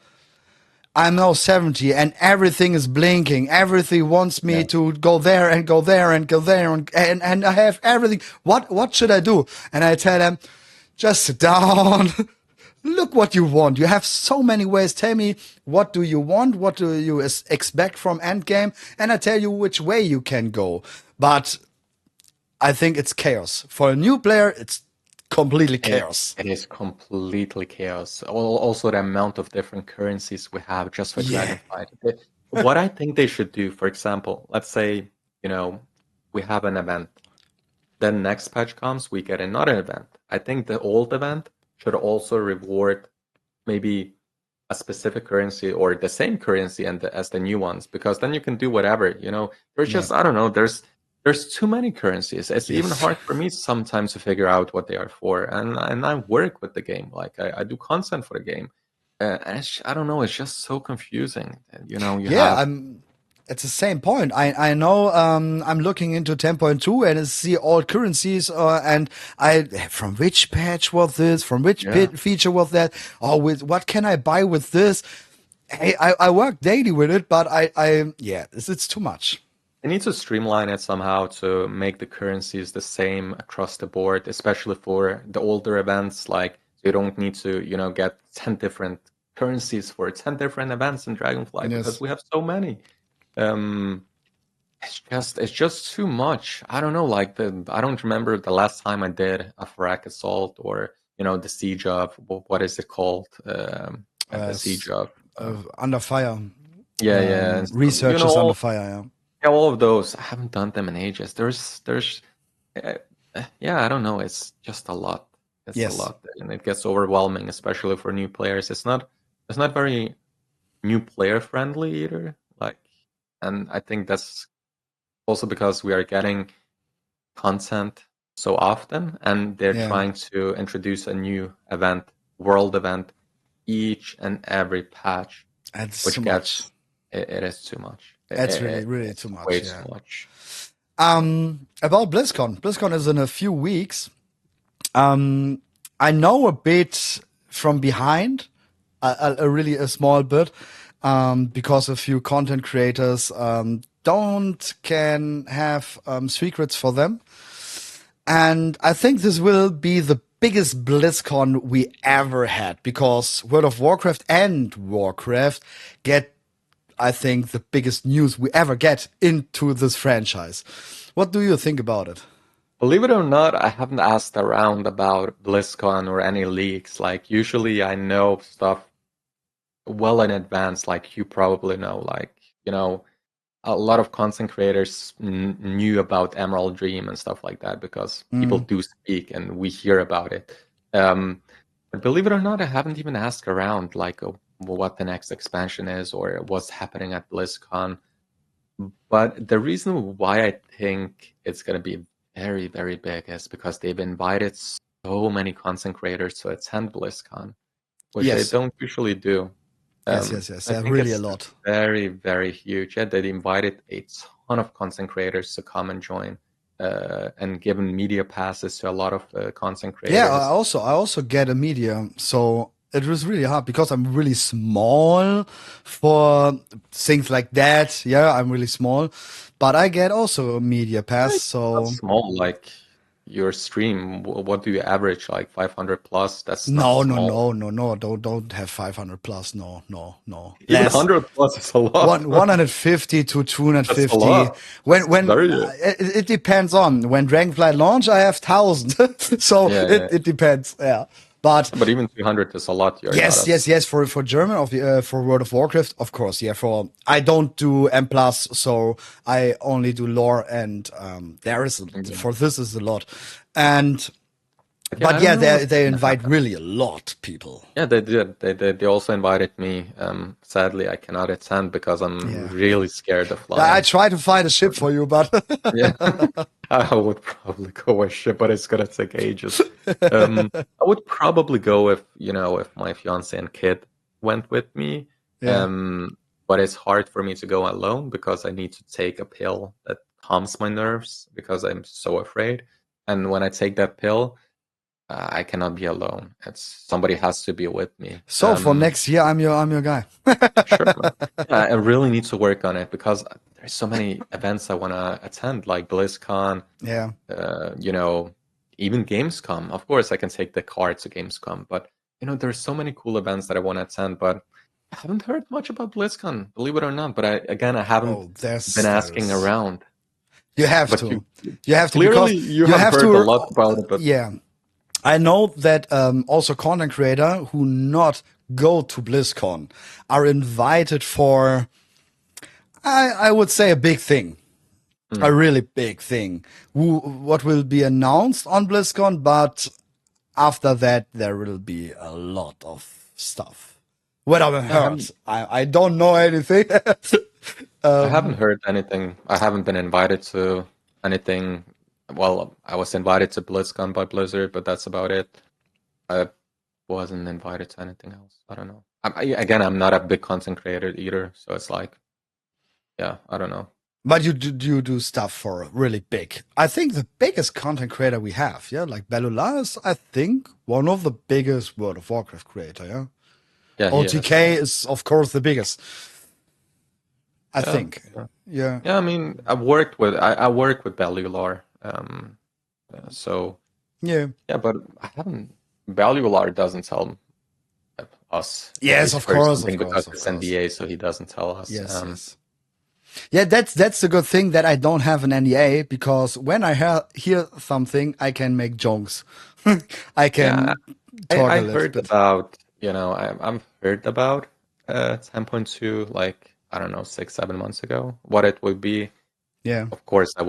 I'm now 70 and everything is blinking. Everything wants me yeah. to go there and go there and go there, and I have everything. What should I do? And I tell them, just sit down. Look what you want. You have so many ways. Tell me, what do you want? What do you expect from endgame? And I tell you which way you can go. But I think it's chaos. For a new player, it's completely chaos. It is completely chaos. Also, the amount of different currencies we have just for Yeah. Dragonflight. What I think they should do, for example, let's say, we have an event. Then next patch comes, we get another event. I think the old event should also reward maybe a specific currency or the same currency as the new ones, because then you can do whatever. There's Yeah. just, I don't know, there's too many currencies. It's even Yes. hard for me sometimes to figure out what they are for, and I work with the game, like I do content for the game, and I don't know, it's just so confusing. You Yeah, have. it's the same point. I know I'm looking into 10.2 and I see all currencies and I from which patch was this? From which Yeah. feature was that? Oh, with what can I buy with this? Hey, I work daily with it, but I yeah, it's too much. They need to streamline it somehow to make the currencies the same across the board, especially for the older events. Like, you don't need to, get 10 different currencies for 10 different events in Dragonflight, because Yes. we have so many. Um, it's just too much. I don't know, like I don't remember the last time I did a Farak Assault, or, the siege of, what is it called? The siege S- of, Under fire. yeah, yeah. And so, Researchers under fire. yeah, all of those. I haven't done them in ages. Uh, yeah, I don't know. It's just a lot. It's a Yes. lot, and it gets overwhelming, especially for new players. It's not very new player friendly either. Like, and I think that's also because we are getting content so often, and they're Yeah. trying to introduce a new event, world event, each and every patch, That's too which much. gets it is too much. That's really, really too It's way much. too Yeah. much. About BlizzCon. BlizzCon is in a few weeks. I know a bit from behind, a really a small bit, because a few content creators don't can have secrets for them, and I think this will be the biggest BlizzCon we ever had, because World of Warcraft and Warcraft get, I think, the biggest news we ever get into this franchise. What do you think about it? Believe it or not, I haven't asked around about BlizzCon or any leaks. Like, usually I know stuff well in advance, like you probably know. Like, a lot of content creators knew about Emerald Dream and stuff like that because people do speak and we hear about it. But believe it or not, I haven't even asked around like what the next expansion is or what's happening at BlizzCon. But the reason why I think it's going to be very, very big is because they've invited so many content creators to attend BlizzCon, which they don't usually do. Yes. I think Really it's a lot. very, very huge. Yeah, they invited a ton of content creators to come and join, and given media passes to a lot of content creators. Yeah, I also get a media, so it was really hard because I'm really small for things like that. Yeah, I'm really small, but I get also a media pass. So Not small, like your stream. What do you average? Like 500 plus? That's not no, small. don't have 500 plus. No. Even Less. 100 plus is a lot. 150 to That's a 250. lot. When Very. it depends on when Dragonflight launch, I have 1,000. So Yeah. it depends. Yeah, but even 200 is a lot. You're yes. For German for World of Warcraft, of course. Yeah, I don't do M plus, so I only do lore, and for this is a lot, and. But yeah, they invite really a lot people. Yeah, they did. They also invited me. Sadly, I cannot attend because I'm really scared of flying. I try to find a ship for you, but yeah, I would probably go a ship, but it's gonna take ages. I would probably go if my fiance and kid went with me. Yeah. But it's hard for me to go alone because I need to take a pill that calms my nerves because I'm so afraid. And when I take that pill, I cannot be alone. Somebody has to be with me. So for next year, I'm your guy. Sure. I really need to work on it because there's so many events I want to attend, like BlizzCon. Yeah. Even Gamescom. Of course, I can take the car to Gamescom, but there's so many cool events that I want to attend. But I haven't heard much about BlizzCon, believe it or not. But I haven't been asking around. You have to. You have to. Clearly, you have heard a lot about it. But yeah. I know that also content creators who not go to BlizzCon are invited for, I would say, a big thing, a really big thing. What will be announced on BlizzCon, but after that there will be a lot of stuff. What I've heard, I don't know anything. I haven't heard anything. I haven't been invited to anything. Well, I was invited to BlizzCon by Blizzard, but that's about it. I wasn't invited to anything else. I don't know. I'm not a big content creator either, so it's like, yeah, I don't know. But you do stuff for really big. I think the biggest content creator we have, yeah, like Belula is, I think, one of the biggest World of Warcraft creator, yeah. Yeah, OTK is, of course, the biggest. I think. Yeah. Yeah, I mean, I work with Bellular. So yeah, but I haven't. Bellular doesn't tell us. Yes, of course, because it's NDA, so he doesn't tell us. Yes. Yeah, that's the good thing that I don't have an NDA, because when I hear something, I can make jokes. I can talk I a little heard bit. about, I've heard about 10.2, like, I don't know, 6-7 months ago, what it would be. Yeah. Of course, I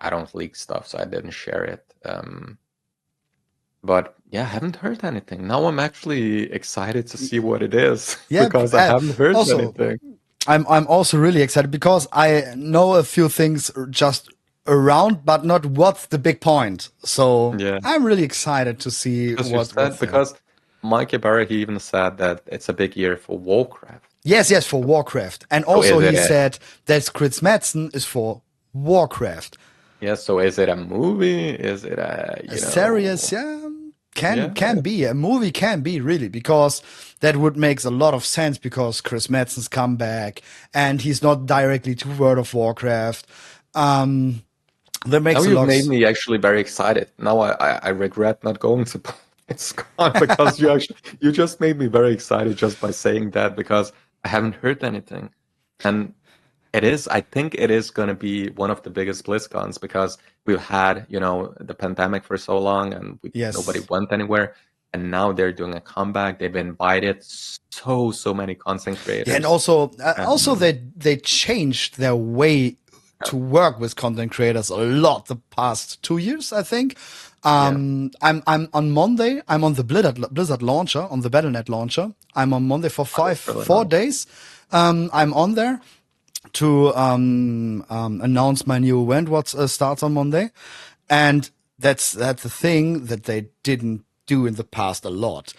don't leak stuff, so I didn't share it. But yeah, I haven't heard anything. Now I'm actually excited to see what it is, because I haven't heard anything. I'm also really excited because I know a few things just around, but not what's the big point. So I'm really excited to see because Mike Ibarra, he even said that it's a big year for Warcraft. Yes, for Warcraft. And also he said that Chris Madsen is for Warcraft. Yeah, so is it a movie? Is it a series? Yeah, can be. A movie can be, really, because that would make a lot of sense, because Chris Madsen's come back and he's not directly to World of Warcraft. That makes you made me actually very excited. Now I regret not going to BlizzCon because you just made me very excited just by saying that, because I haven't heard anything. And I think it is going to be one of the biggest BlizzCons, because we've had, the pandemic for so long and nobody went anywhere. and now they're doing a comeback. They've invited so many content creators. Yeah, and also they changed their way to work with content creators a lot the past 2 years, I think. I'm on Monday. I'm on the Blizzard launcher, on the Battle.net launcher. I'm on Monday for really 4 nice. days. I'm on there to announce my new event, what starts on Monday, and that's the thing that they didn't do in the past a lot.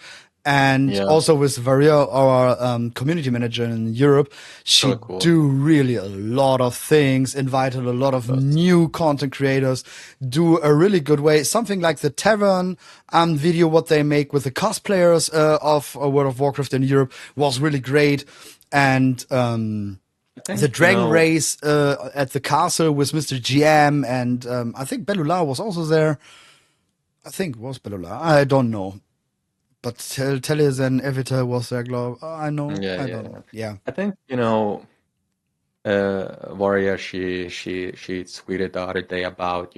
And also with Varia, our community manager in Europe, she So cool. do really a lot of things, invited a lot of new content creators, do a really good way. Something like the Tavern video, what they make with the cosplayers of World of Warcraft in Europe was really great. And the Dragon Race at the castle with Mr. GM, and I think Bellular was also there. I think it was Bellular. I don't know. But Teles and Evita was there, I know. I don't know. Yeah. I think, Warrior, she tweeted the other day about,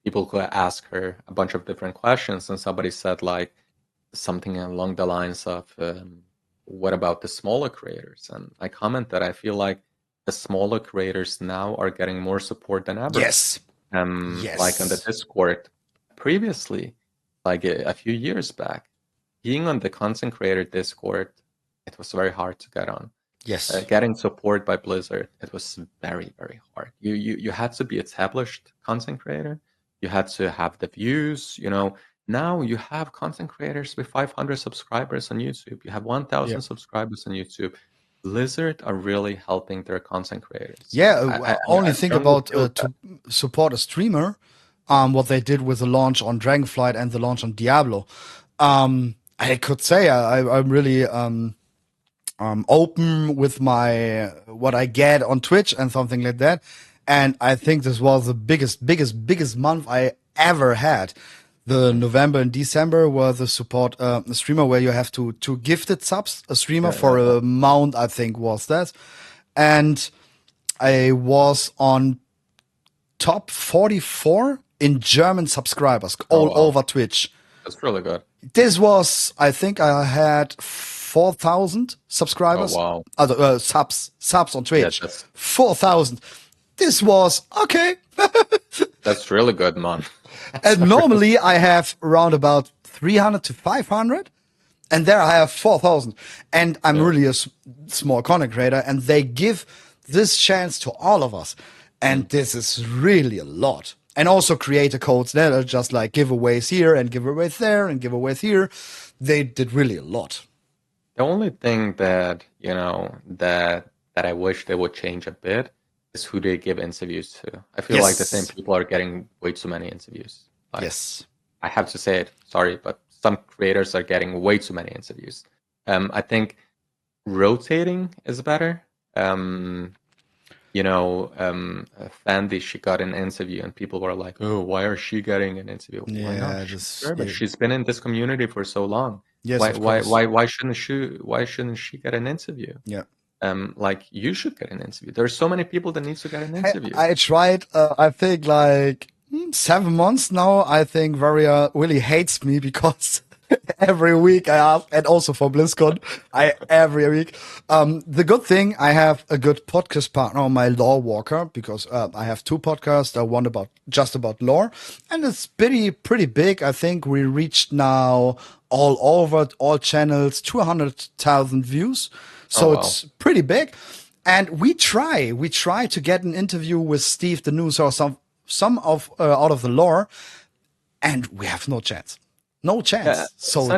people could ask her a bunch of different questions, and somebody said like something along the lines of, what about the smaller creators? And I comment that I feel like the smaller creators now are getting more support than ever. Yes. Like on the Discord previously, like a few years back, being on the content creator Discord, it was very hard to get on. Yes. Getting support by Blizzard, it was very, very hard. You had to be established content creator. You had to have the views, Now you have content creators with 500 subscribers on YouTube. You have 1,000 subscribers on YouTube. Blizzard are really helping their content creators. Yeah, only think about to support a streamer, what they did with the launch on Dragonflight and the launch on Diablo. I could say I'm really open with what I get on Twitch and something like that. And I think this was the biggest month I ever had. The November and December were the support the streamer where you have to gifted subs a streamer for a amount, I think was that. And I was on top 44 in German subscribers all over Twitch. That's really good. This was, I think I had 4,000 subscribers. Oh, wow. Subs on Twitch. Yeah, 4,000. This was okay. That's really good, man. And normally I have around about 300 to 500. And there I have 4,000. And I'm really a small content creator. And they give this chance to all of us. And this is really a lot. And also creator codes that are just like giveaways here and giveaways there and giveaways here. They did really a lot. The only thing that, that I wish they would change a bit is who they give interviews to. I feel like the same people are getting way too many interviews. Like, yes. I have to say it, sorry, but some creators are getting way too many interviews. I think rotating is better. Fandy, she got an interview and people were like, oh, why are she getting an interview? Yeah, but she's been in this community for so long. Yes, why shouldn't she get an interview? Yeah. Like you should get an interview. There's so many people that need to get an interview. I tried, I think like 7 months now. I think Varia really hates me because every week I ask, and also for BlizzCon, every week. The good thing, I have a good podcast partner, my lore walker, because I have 2 podcasts. One just about lore, and it's pretty big. I think we reached now all over all channels 200,000 views. So it's pretty big. And we try to get an interview with Steve the News or some of out of the lore, and we have no chance. No chance. Yeah, so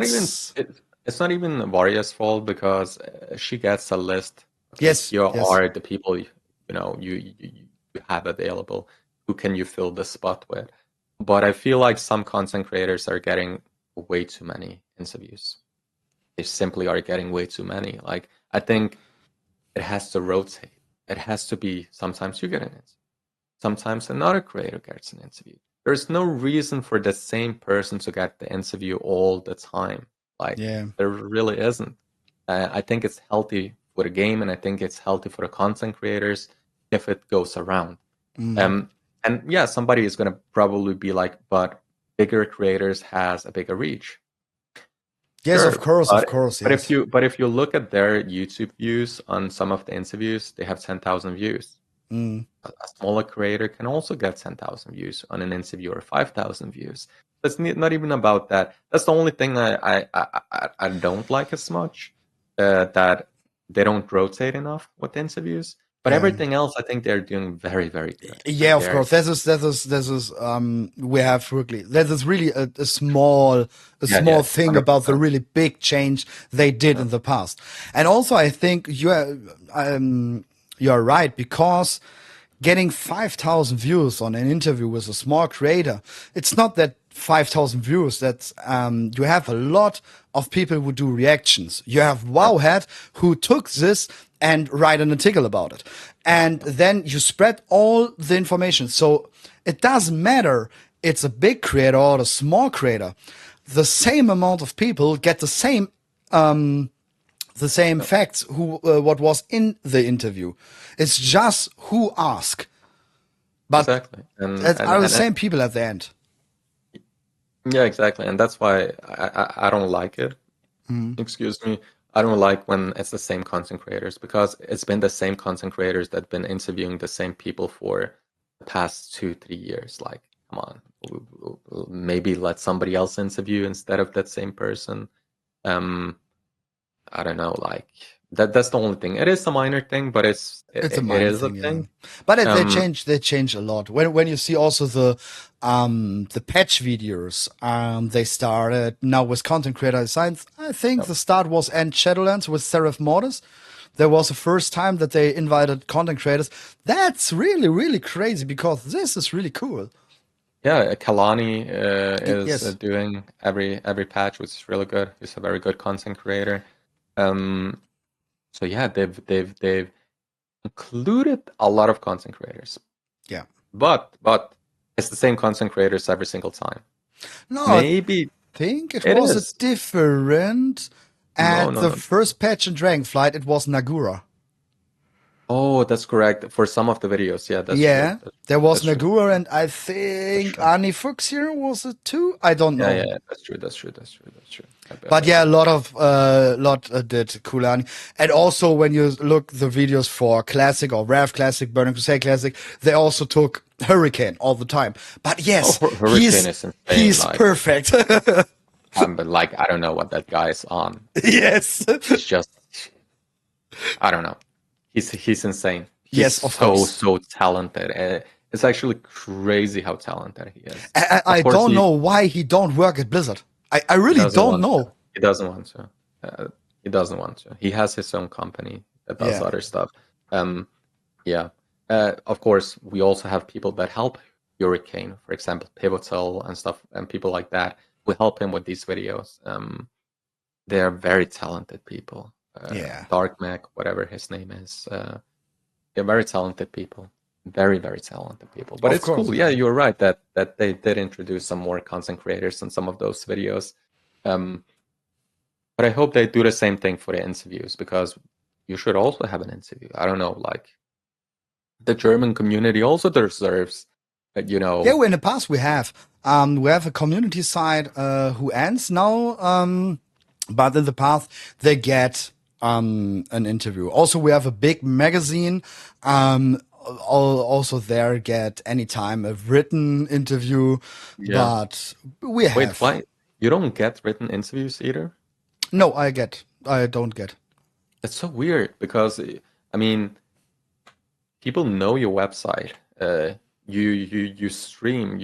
it's not even Varia's fault because she gets a list. Yes. Are the people you have available. Who can you fill the spot with? But I feel like some content creators are getting way too many interviews. They simply are getting way too many. Like, I think it has to rotate. It has to be sometimes you get an interview. Sometimes another creator gets an interview. There's no reason for the same person to get the interview all the time. There really isn't. I think it's healthy for the game, and I think it's healthy for the content creators if it goes around. And yeah, somebody is going to probably be like, but bigger creators has a bigger reach. Yes, Sure, of course, but yes. if you look at their YouTube views on some of the interviews, they have 10,000 views. Mm. A smaller creator can also get 10,000 views on an interview or 5,000 views. That's not even about that. That's the only thing I don't like as much, that they don't rotate enough with interviews. But Yeah. everything else, I think they're doing very, very good. Yeah, Like of course. This is we have really that is really a small yeah, thing about the 100%. really big change they did Yeah. in the past. And also I think you're right, because getting 5,000 views on an interview with a small creator, it's not that 5,000 views. That's you have a lot of people who do reactions. You have Wowhead who took this and write an article about it, and then you spread all the information. So it doesn't matter it's a big creator or a small creator. The same amount of people get the same facts who what was in the interview. It's just who ask, but Exactly. it are the same people at the end. Yeah, exactly. And that's why I don't like it. Excuse me. I don't like when it's the same content creators, because it's been the same content creators that have been interviewing the same people for the past 2-3 years. Like, come on, maybe let somebody else interview instead of that same person. I don't know, like that's the only thing. It is a minor thing, but It's a it minor is a thing, yeah. thing. But Um, they change a lot. When you see also the patch videos they started now with content creator science. I think the start was End Shadowlands with Seraph Mortis. There was the first time that they invited content creators. That's really, really crazy, because this is really cool. yeah, Kalani is Yes. doing every patch, which is really good. He's a very good content creator. So yeah, they've included a lot of content creators, Yeah. but it's the same content creators every single time. No, I Maybe think it it was a is. different. No, At no, the no. first patch in Dragonflight, it was Nagura. Oh, that's correct. For some of the videos, yeah, that's true. Yeah, there was That's true. Nagura, and I That's think true. Ani Fuchs here was it too? I don't Yeah, know. yeah, that's true. That's true. That's true. That's true. I But bet yeah, you're a right. lot did Kulani. And also when you look the videos for Classic or Rev Classic, Burning Crusade Classic, they also took Hurricane all the time. But Oh, yes, Hurricane is insane. he's Like, perfect. but like, I don't know what that guy is on. Yes. He's just, I don't know. He's insane. He's Yes, of course. so talented. It's actually crazy how talented he is. I Of course, don't know why he don't work at Blizzard. I he really doesn't don't want to. know. He doesn't want to. He doesn't want to. He has his own company that does Yeah. other stuff. Yeah. Of course, we also have people that help Hurricane, for example, Pivotal and stuff, and people like that who help him with these videos. They are very talented people. Yeah. Dark Mac, whatever his name is. They're very talented people. Very, very talented people. But Of it's course. cool. Yeah, you're right that they did introduce some more content creators in some of those videos. But I hope they do the same thing for the interviews, because you should also have an interview. I don't know, like the German community also deserves, Yeah, well, in the past we have a community site who ends now, but in the past they get an interview. Also, we have a big magazine. Also there get anytime a written interview, yeah. but we Wait, have why you don't get written interviews either? no. I don't get. That's so weird because I mean, people know your website. You stream.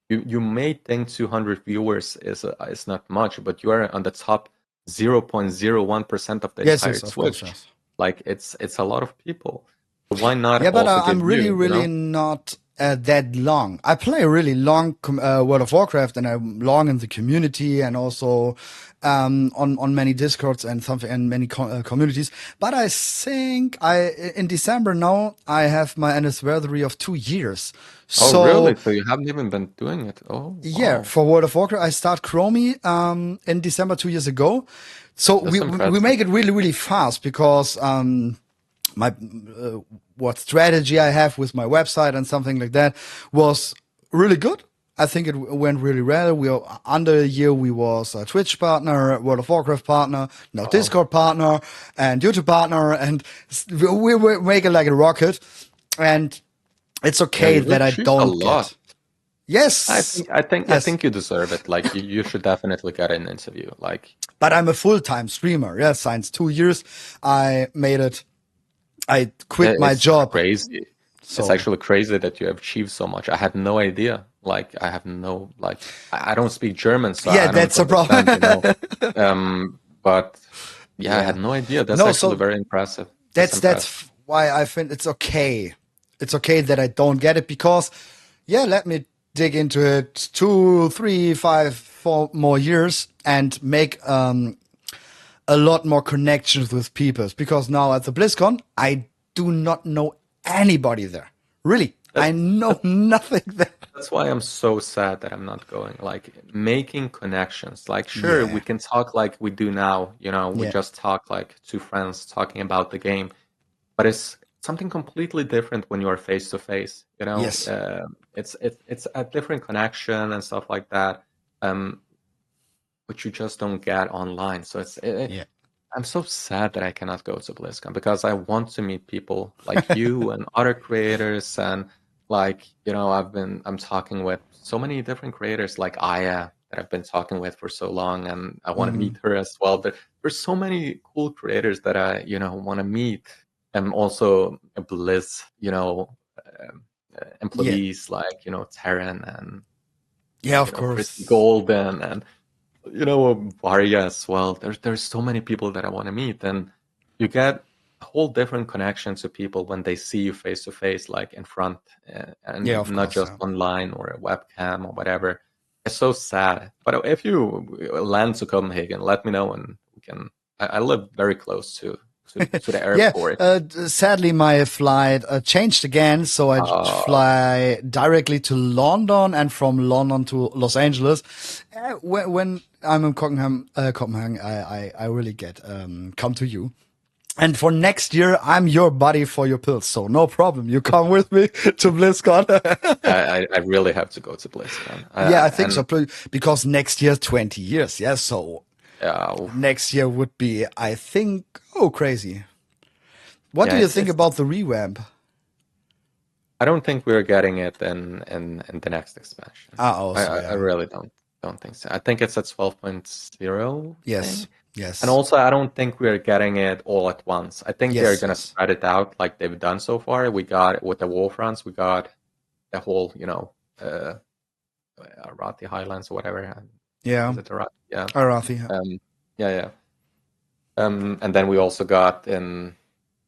You may think 200 viewers is not much, but you are on the top 0.01% of the Yes, entire yes, of course, Twitch. yes. Like it's a lot of people. So why not Yeah, but also give I'm really, really you? not that long. I play really long World of Warcraft, and I'm long in the community, and also on many Discords and something, and many communities. But I think in December now I have my anniversary of 2 years. Oh, So really? So you haven't even been doing it? Oh, yeah, wow. for World of Warcraft, I start Chromie in December 2 years ago. So That's we impressive. make it really, really fast, because my what strategy I have with my website and something like that was really good. I think it went really well. Under a year, we was a Twitch partner, World of Warcraft partner, now Discord partner, and YouTube partner, and we were making like a rocket. And it's okay that I don't get. Yes, I think you deserve it. Like you should definitely get an interview. Like, but I'm a full-time streamer. Yeah, since 2 years, I made it. I quit my job. Crazy. So, it's actually crazy that you have achieved so much. I had no idea. Like, I have no, like, I don't speak German, so yeah, that's a problem. But yeah, I had no idea. That's actually very impressive. That's why I think it's okay. It's okay that I don't get it because, yeah, let me dig into it 2, 3, 5, 4 more years and make a lot more connections with people. Because now at the BlizzCon, I do not know anybody there. Really, I know nothing there. That's why I'm so sad that I'm not going. Like, making connections. Like, sure, we can talk like we do now. You know, we just talk like two friends talking about the game. But it's something completely different when you are face to face. You know, it's a different connection and stuff like that, which you just don't get online. So I'm so sad that I cannot go to BlizzCon because I want to meet people like you and other creators, and like, you know, I'm talking with so many different creators like Aya that I've been talking with for so long, and I want to meet her as well. But there's so many cool creators that I, you know, want to meet, and also Blizz, you know, employees like, you know, Terran and of course, Golden and, you know, Varia as well. There's so many people that I want to meet, and you get a whole different connection to people when they see you face to face, like in front, and not just online or a webcam or whatever. It's so sad. But if you land to Copenhagen, let me know, and we can. I live very close to the airport. Sadly, my flight changed again, so I fly directly to London and from London to Los Angeles. When I'm in Copenhagen, I really get come to you. And for next year, I'm your buddy for your pills, so no problem. You come with me to BlizzCon. I really have to go to BlizzCon. I think so, because next year 20 years. Yeah, so. Next year would be, I think, crazy. What do you think about the revamp? I don't think we're getting it in the next expansion. I really don't think so. I think it's at 12.0. Yes. And also, I don't think we're getting it all at once. I think they're going to spread it out like they've done so far. We got, with the Warfronts, we got the whole, you know, Arathi Highlands or whatever. Yeah. Is it Arathi? Yeah. Arathi. And then we also got in,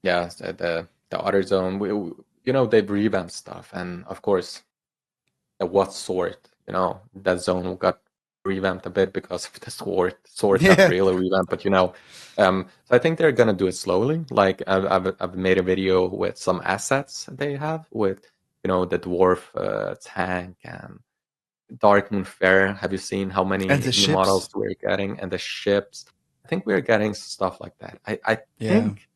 the other zone. You know, they've revamped stuff, and of course, the what sort, you know, that zone got revamped a bit because of the sword not really revamped, but you know, so I think they're gonna do it slowly. Like I've made a video with some assets they have with, you know, the dwarf tank and Darkmoon Fair. Have you seen how many new models we're getting, and the ships? I think we're getting stuff like that. I think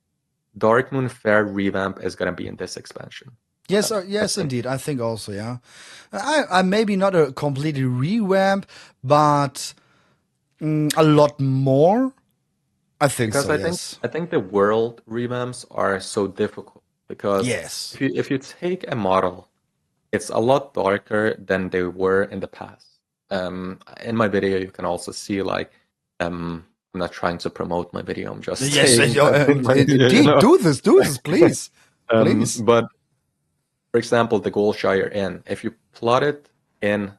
Darkmoon Fair revamp is gonna be in this expansion. Yes, indeed. I think also, yeah. I maybe not a completely revamp, but a lot more. I think because so. I think the world revamps are so difficult because if you take a model, it's a lot darker than they were in the past. In my video, you can also see like I'm not trying to promote my video. I'm just saying. Indeed, you know? do this, please, please. But for example, the Goldshire Inn, if you plot it in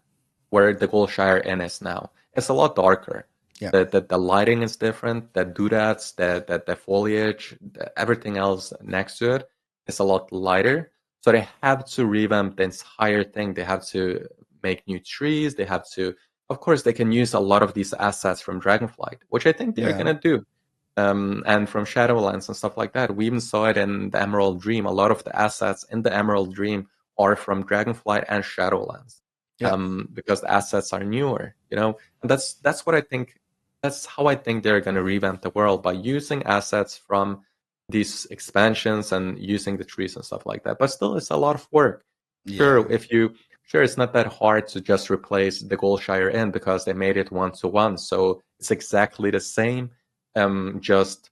where the Goldshire Inn is now, it's a lot darker. Yeah. The lighting is different, the doodads, the foliage, everything else next to it is a lot lighter. So they have to revamp the entire thing. They have to make new trees. They have to, of course, they can use a lot of these assets from Dragonflight, which I think they're going to do. And from Shadowlands and stuff like that. We even saw it in the Emerald Dream. A lot of the assets in the Emerald Dream are from Dragonflight and Shadowlands, because the assets are newer, you know. And that's what I think. That's how I think they're going to revamp the world, by using assets from these expansions and using the trees and stuff like that. But still, it's a lot of work. Sure, if you sure, it's not that hard to just replace the Goldshire Inn because they made it 1-to-1. So it's exactly the same, just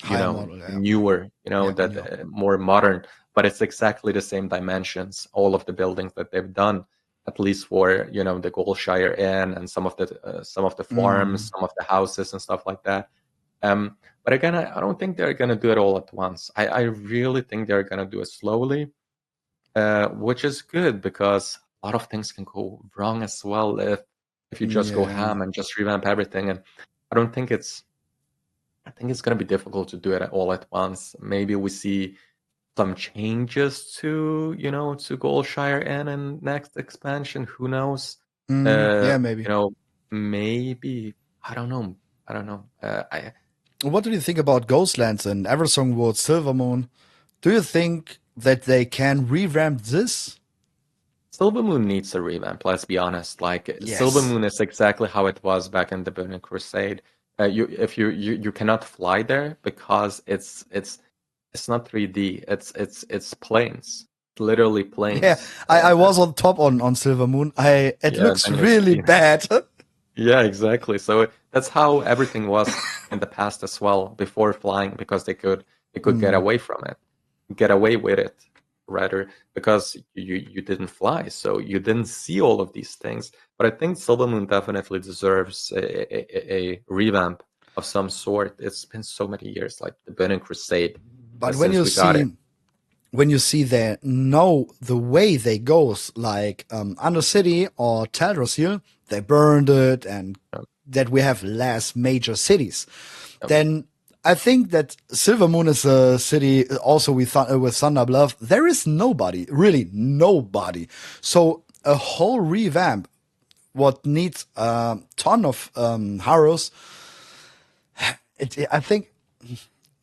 Higher model, yeah. newer, Yeah, that newer. more modern. But it's exactly the same dimensions. All of the buildings that they've done, at least for the Goldshire Inn and some of the farms, some of the houses and stuff like that. But again, I don't think they're gonna do it all at once. I really think they're gonna do it slowly, which is good because a lot of things can go wrong as well if you just go Yeah. ham and just revamp everything. And I think it's going to be difficult to do it all at once. Maybe we see some changes to Goldshire Inn and next expansion. Who knows? Yeah, maybe. Maybe I don't know. What do you think about Ghostlands and Eversong World, Silvermoon? Do you think that they can revamp this? Silvermoon needs a revamp. Let's be honest. Like Yes. Silvermoon is exactly how it was back in the Burning Crusade. You cannot fly there because it's not 3D. It's planes. Literally planes. Yeah, I was on top on Silvermoon. It looks then you really see. bad. Yeah, exactly. So that's how everything was in the past as well, before flying, because they could get away from it, get away with it, rather, because you didn't fly, so you didn't see all of these things. But I think Silvermoon definitely deserves a revamp of some sort. It's been so many years, like the Burning Crusade, But when since you we got it. the way they goes, like Undercity or Teldrassil, they burned it, and that we have less major cities. Then I think that Silvermoon is a city also with Thunderbluff. There is nobody, really nobody. So a whole revamp, what needs a ton of heroes. I think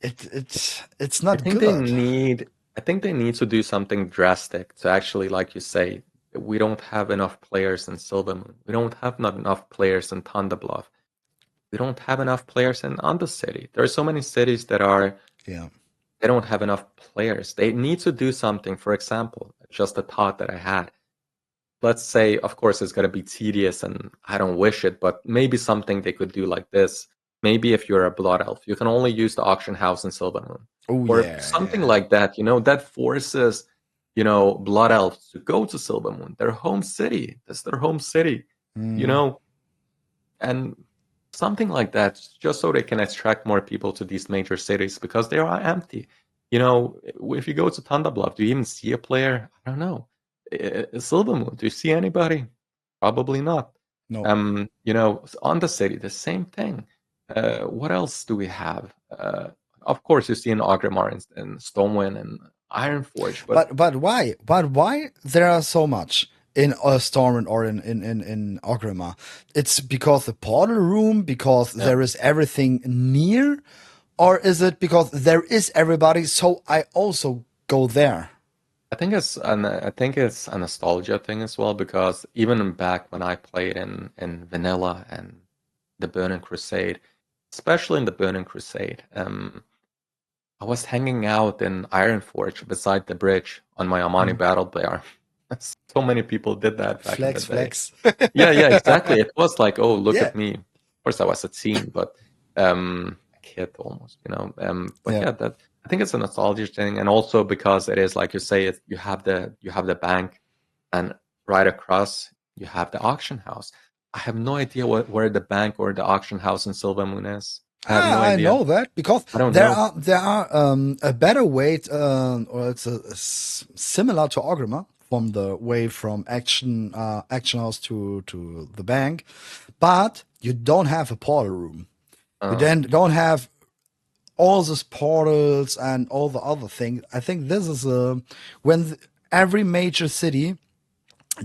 it's not good. I think they need to do something drastic to actually, like you say, we don't have enough players in Silvermoon. We don't have not enough players in Thunderbluff. We don't have enough players in Undercity. There are so many cities that are they don't have enough players. They need to do something. For example, just a thought that I had. Let's say, of course, it's going to be tedious and I don't wish it, but maybe something they could do like this. Maybe if you're a Blood Elf, you can only use the auction house in Silvermoon. Or something like that, that forces, Blood Elves to go to Silvermoon, their home city. That's their home city, and something like that, just so they can attract more people to these major cities because they are empty. If you go to Thunderbluff, do you even see a player? I don't know. Silvermoon, do you see anybody? Probably not. No. On the city, the same thing. What else do we have? Of course, you see in Orgrimmar and Stormwind and Ironforge, but why? But why there are so much in Stormwind or in Orgrimmar? It's because the portal room, because there is everything near, or is it because there is everybody? So I also go there. I think it's a nostalgia thing as well, because even back when I played in Vanilla and the Burning Crusade, especially in the Burning Crusade, I was hanging out in Ironforge beside the bridge on my Amani Battle Bear. So many people did that back in the day. Flex. Yeah, exactly. It was like, oh, look at me. Of course, I was a teen, but a kid almost, But that I think it's a nostalgia thing, and also because it is, like you say, you have the bank, and right across you have the auction house. I have no idea where the bank or the auction house in Silvermoon is. I have no idea. I know that because there are a better way, or it's similar to Orgrimmar from the way from action house to the bank, but you don't have a portal room. You then don't have all these portals and all the other things. I think this is when every major city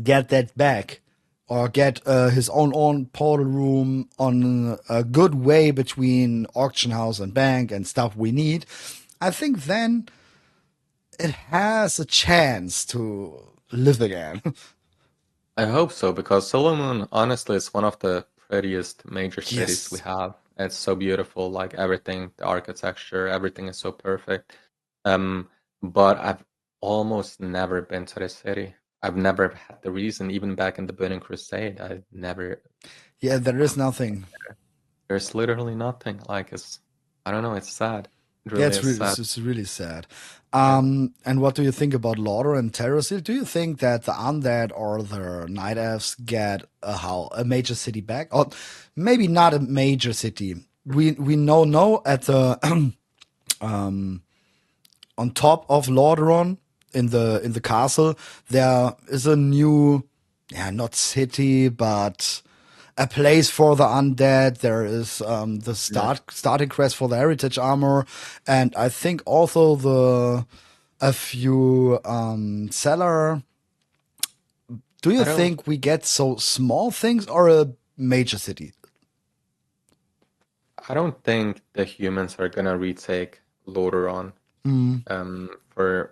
get that back, or get his own portal room on a good way between auction house and bank and stuff we need. I think then it has a chance to live again. I hope so, because Silvermoon, honestly, is one of the prettiest major cities we have. It's so beautiful, like everything, the architecture, everything is so perfect. But I've almost never been to the city. I've never had the reason, even back in the Burning Crusade. I never. Yeah, there is nothing. There's literally nothing. Like I don't know. It's sad. It Yeah, really is sad. it's really sad. Yeah. And what do you think about Lauder and Terrasil? Do you think that the undead or the night elves get a major city back, or maybe not a major city? We know at the on top of Lordaeron in the castle there is a new, not city, but a place for the undead. There is the starting quest for the heritage armor, and I think also a few cellar. Do you think we get so small things or a major city? I don't think the humans are gonna retake Lordaeron.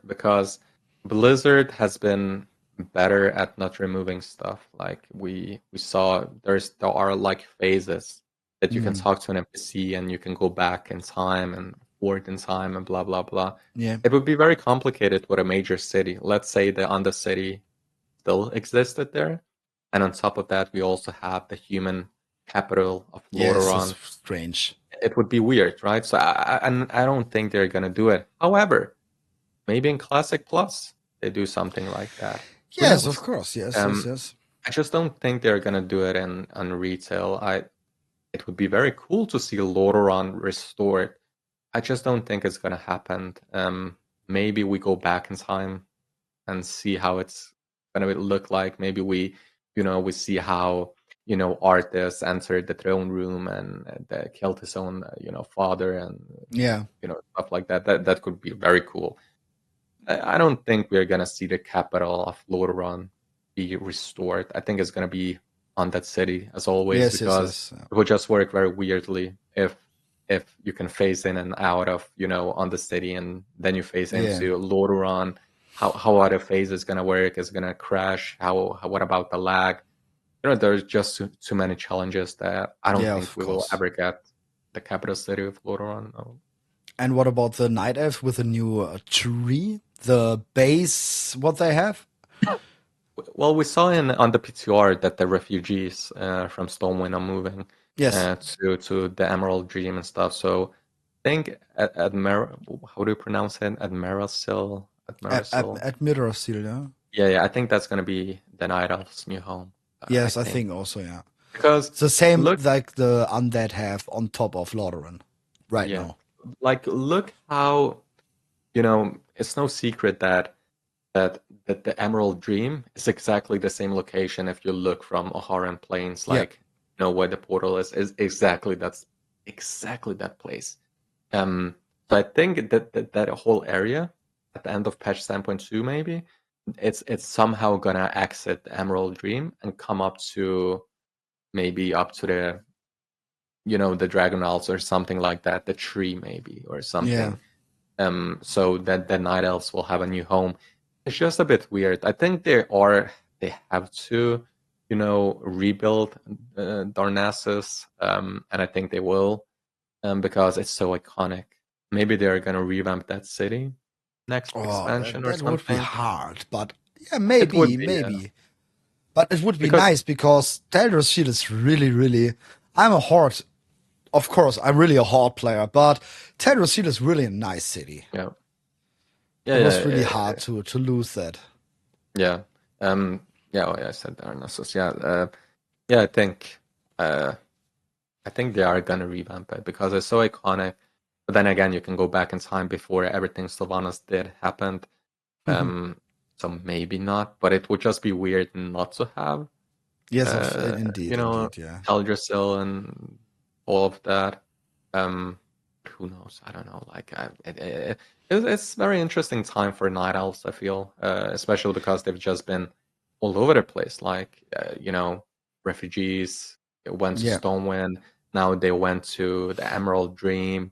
Because Blizzard has been better at not removing stuff. Like we saw, there are like phases that you can talk to an NPC and you can go back in time and forward in time and blah blah blah. Yeah. It would be very complicated with a major city. Let's say the Undercity still existed there, and on top of that, we also have the human capital of Yes, Lordaeron. it's strange. It would be weird, right? So I don't think they're gonna do it. However, maybe in Classic Plus they do something like that. Who Yes, knows? of course. Yes, yes. I just don't think they're gonna do it on retail. It would be very cool to see Lordaeron restored. I just don't think it's gonna happen. Maybe we go back in time and see how it's gonna look like. Maybe we see how Arthas entered the throne room and killed his own father and stuff like that. That could be very cool. I don't think we're gonna see the capital of Lordaeron be restored. I think it's gonna be on that city as always, because it would just work very weirdly if you can phase in and out of on the city and then you phase into Lordaeron. How are the phases gonna work? Is it gonna crash? What about the lag? There's just too many challenges that I don't think we will ever get the capital city of Lordaeron. No. And what about the night elves with a new tree? The base, what they have? Well, we saw on the PTR that the refugees from Stormwind are moving to the Emerald Dream and stuff. So I think how do you pronounce it? Admirasil? Admirasil, yeah? Yeah, I think that's going to be the Night Elf's new home. Yes, I think also, yeah. Because it's the same like the undead have on top of Lordaeron right now. Like, look how, it's no secret that the Emerald Dream is exactly the same location if you look from Oharan Plains, like where the portal is exactly that place. So I think that whole area at the end of patch 10.2 maybe it's somehow gonna exit the Emerald Dream and come up to the the Dragon Elves or something like that, the tree maybe or something. So that the Night Elves will have a new home. It's just a bit weird. I think they have to, rebuild Darnassus, and I think they will, because it's so iconic. Maybe they're gonna revamp that city next expansion or something. That would be hard, but maybe. But it would be nice because Teldra's Shield is really, really. I'm a Horde. Of course, I'm really a Horde player, but Teldra's Shield is really a nice city. Yeah. It was really hard to lose that. Yeah. I said Darnassus. Yeah, I think they are gonna revamp it because it's so iconic. But then again, you can go back in time before everything Sylvanas did happened. So maybe not, but it would just be weird not to have. Yes, indeed, yeah. Teldrassil and all of that. Who knows? I don't know. Like, it's very interesting time for Night Elves, I feel, especially because they've just been all over the place. Like, refugees went to Stormwind. Now they went to the Emerald Dream.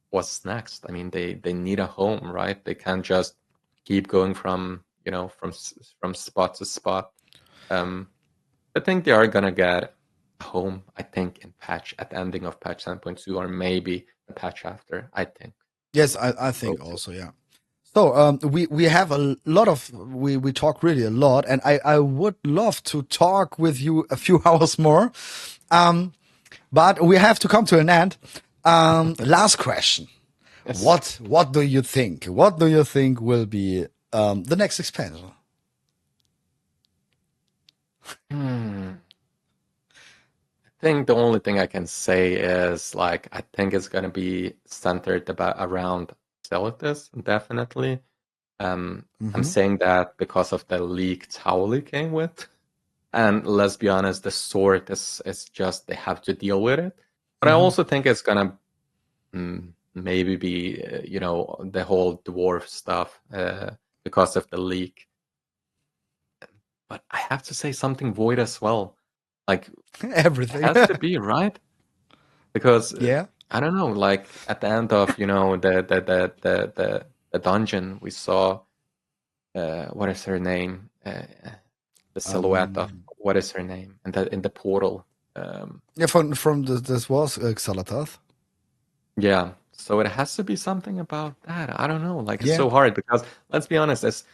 What's next? I mean, they need a home, right? They can't just keep going from spot to spot. I think they are gonna get a home. I think at the ending of patch 10.2, or maybe the patch after. I think. Yes, I think also, yeah. So we have a lot of we talk really a lot, and I would love to talk with you a few hours more, but we have to come to an end. Last question: Yes. What do you think? What do you think will be the next expansion? I think the only thing I can say is like I think it's gonna be centered around Celotis, definitely. I'm saying that because of the leaked towel he came with. And let's be honest, the sword is just they have to deal with it. But I also think it's gonna maybe be the whole dwarf stuff because of the leak. But I have to say something void as well. Like Everything it has to be right because yeah. I don't know. Like at the end of the dungeon, we saw what is her name? The silhouette of what is her name? And in the portal. Yeah, from this was Xalatath. Yeah. So it has to be something about that. I don't know. Like it's Yeah. so hard because let's be honest,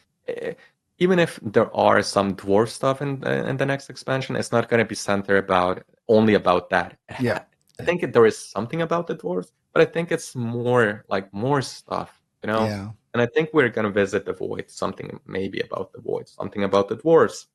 even if there are some dwarf stuff in the next expansion, it's not going to be centered only about that. Yeah. I think there is something about the dwarves, but I think it's more stuff, Yeah. And I think we're going to visit the void, something maybe about the void, something about the dwarves.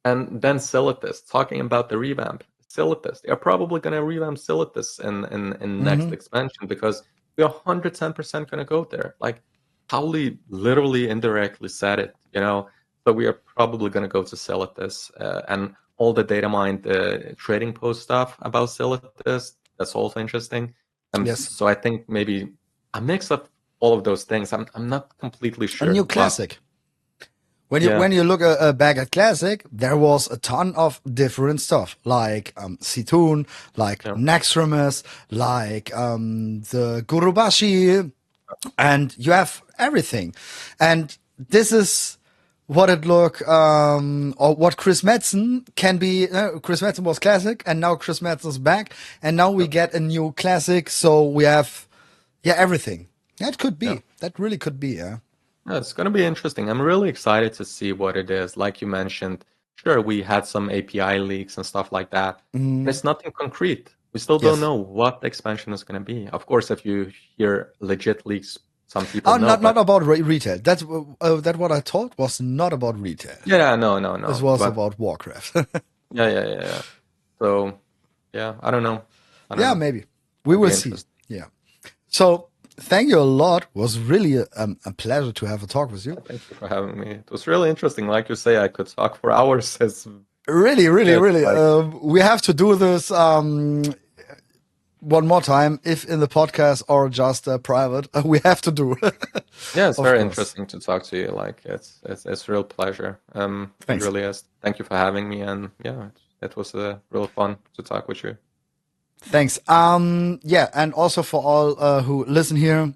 And then Silithus, talking about the revamp. Silithus, they're probably going to revamp Silithus in next expansion because we're 110% going to go there. Like, Pauli literally indirectly said it, So we are probably going to go to Silithus. And all the data mined trading post stuff about Silithus, that's also interesting. Yes. So I think maybe a mix of all of those things. I'm not completely sure. A new classic. When you look back at Classic, there was a ton of different stuff, like Situn, like Naxxramas, like the Gurubashi, and you have everything. And this is what it look, or what Chris Metzen can be. Chris Metzen was Classic, and now Chris Metzen's back, and now we get a new Classic, so we have, everything. That could be. Yeah. That really could be, yeah. Yeah, it's going to be interesting. I'm really excited to see what it is. Like you mentioned, sure, we had some API leaks and stuff like that, but it's nothing concrete. We still don't know what the expansion is going to be. Of course, if you hear legit leaks, some people know. Not about retail. That's that what I thought was not about retail. Yeah, no. This was about Warcraft. Yeah. So, yeah, I don't know. Maybe. We will see. Yeah. So, thank you a lot. It was really a pleasure to have a talk with you. Thank you for having me. It was really interesting. Like you say, I could talk for hours. Really. We have to do this one more time, if in the podcast or just private. We have to do. Yeah, it's very interesting to talk to you. Like it's a real pleasure. It really is. Thank you for having me, and it was real fun to talk with you. Thanks. And also for all who listen here,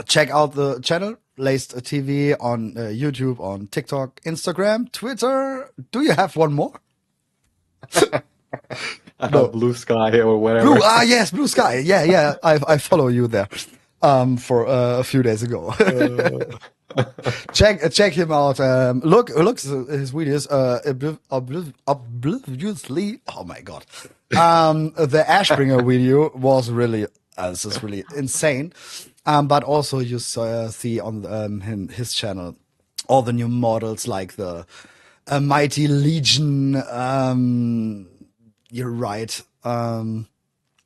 check out the channel, Laced TV on YouTube, on TikTok, Instagram, Twitter. Do you have one more? No. Blue Sky or whatever. Yes, Blue Sky. Yeah. I follow you there for a few days ago. Check him out. Look his videos obliviously. Oh my god. The Ashbringer video was really this is really insane. But also you see on his channel all the new models like the Mighty Legion. You're right. And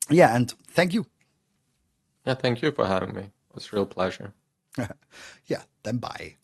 thank you. Yeah, thank you for having me. It was a real pleasure. Yeah, then bye.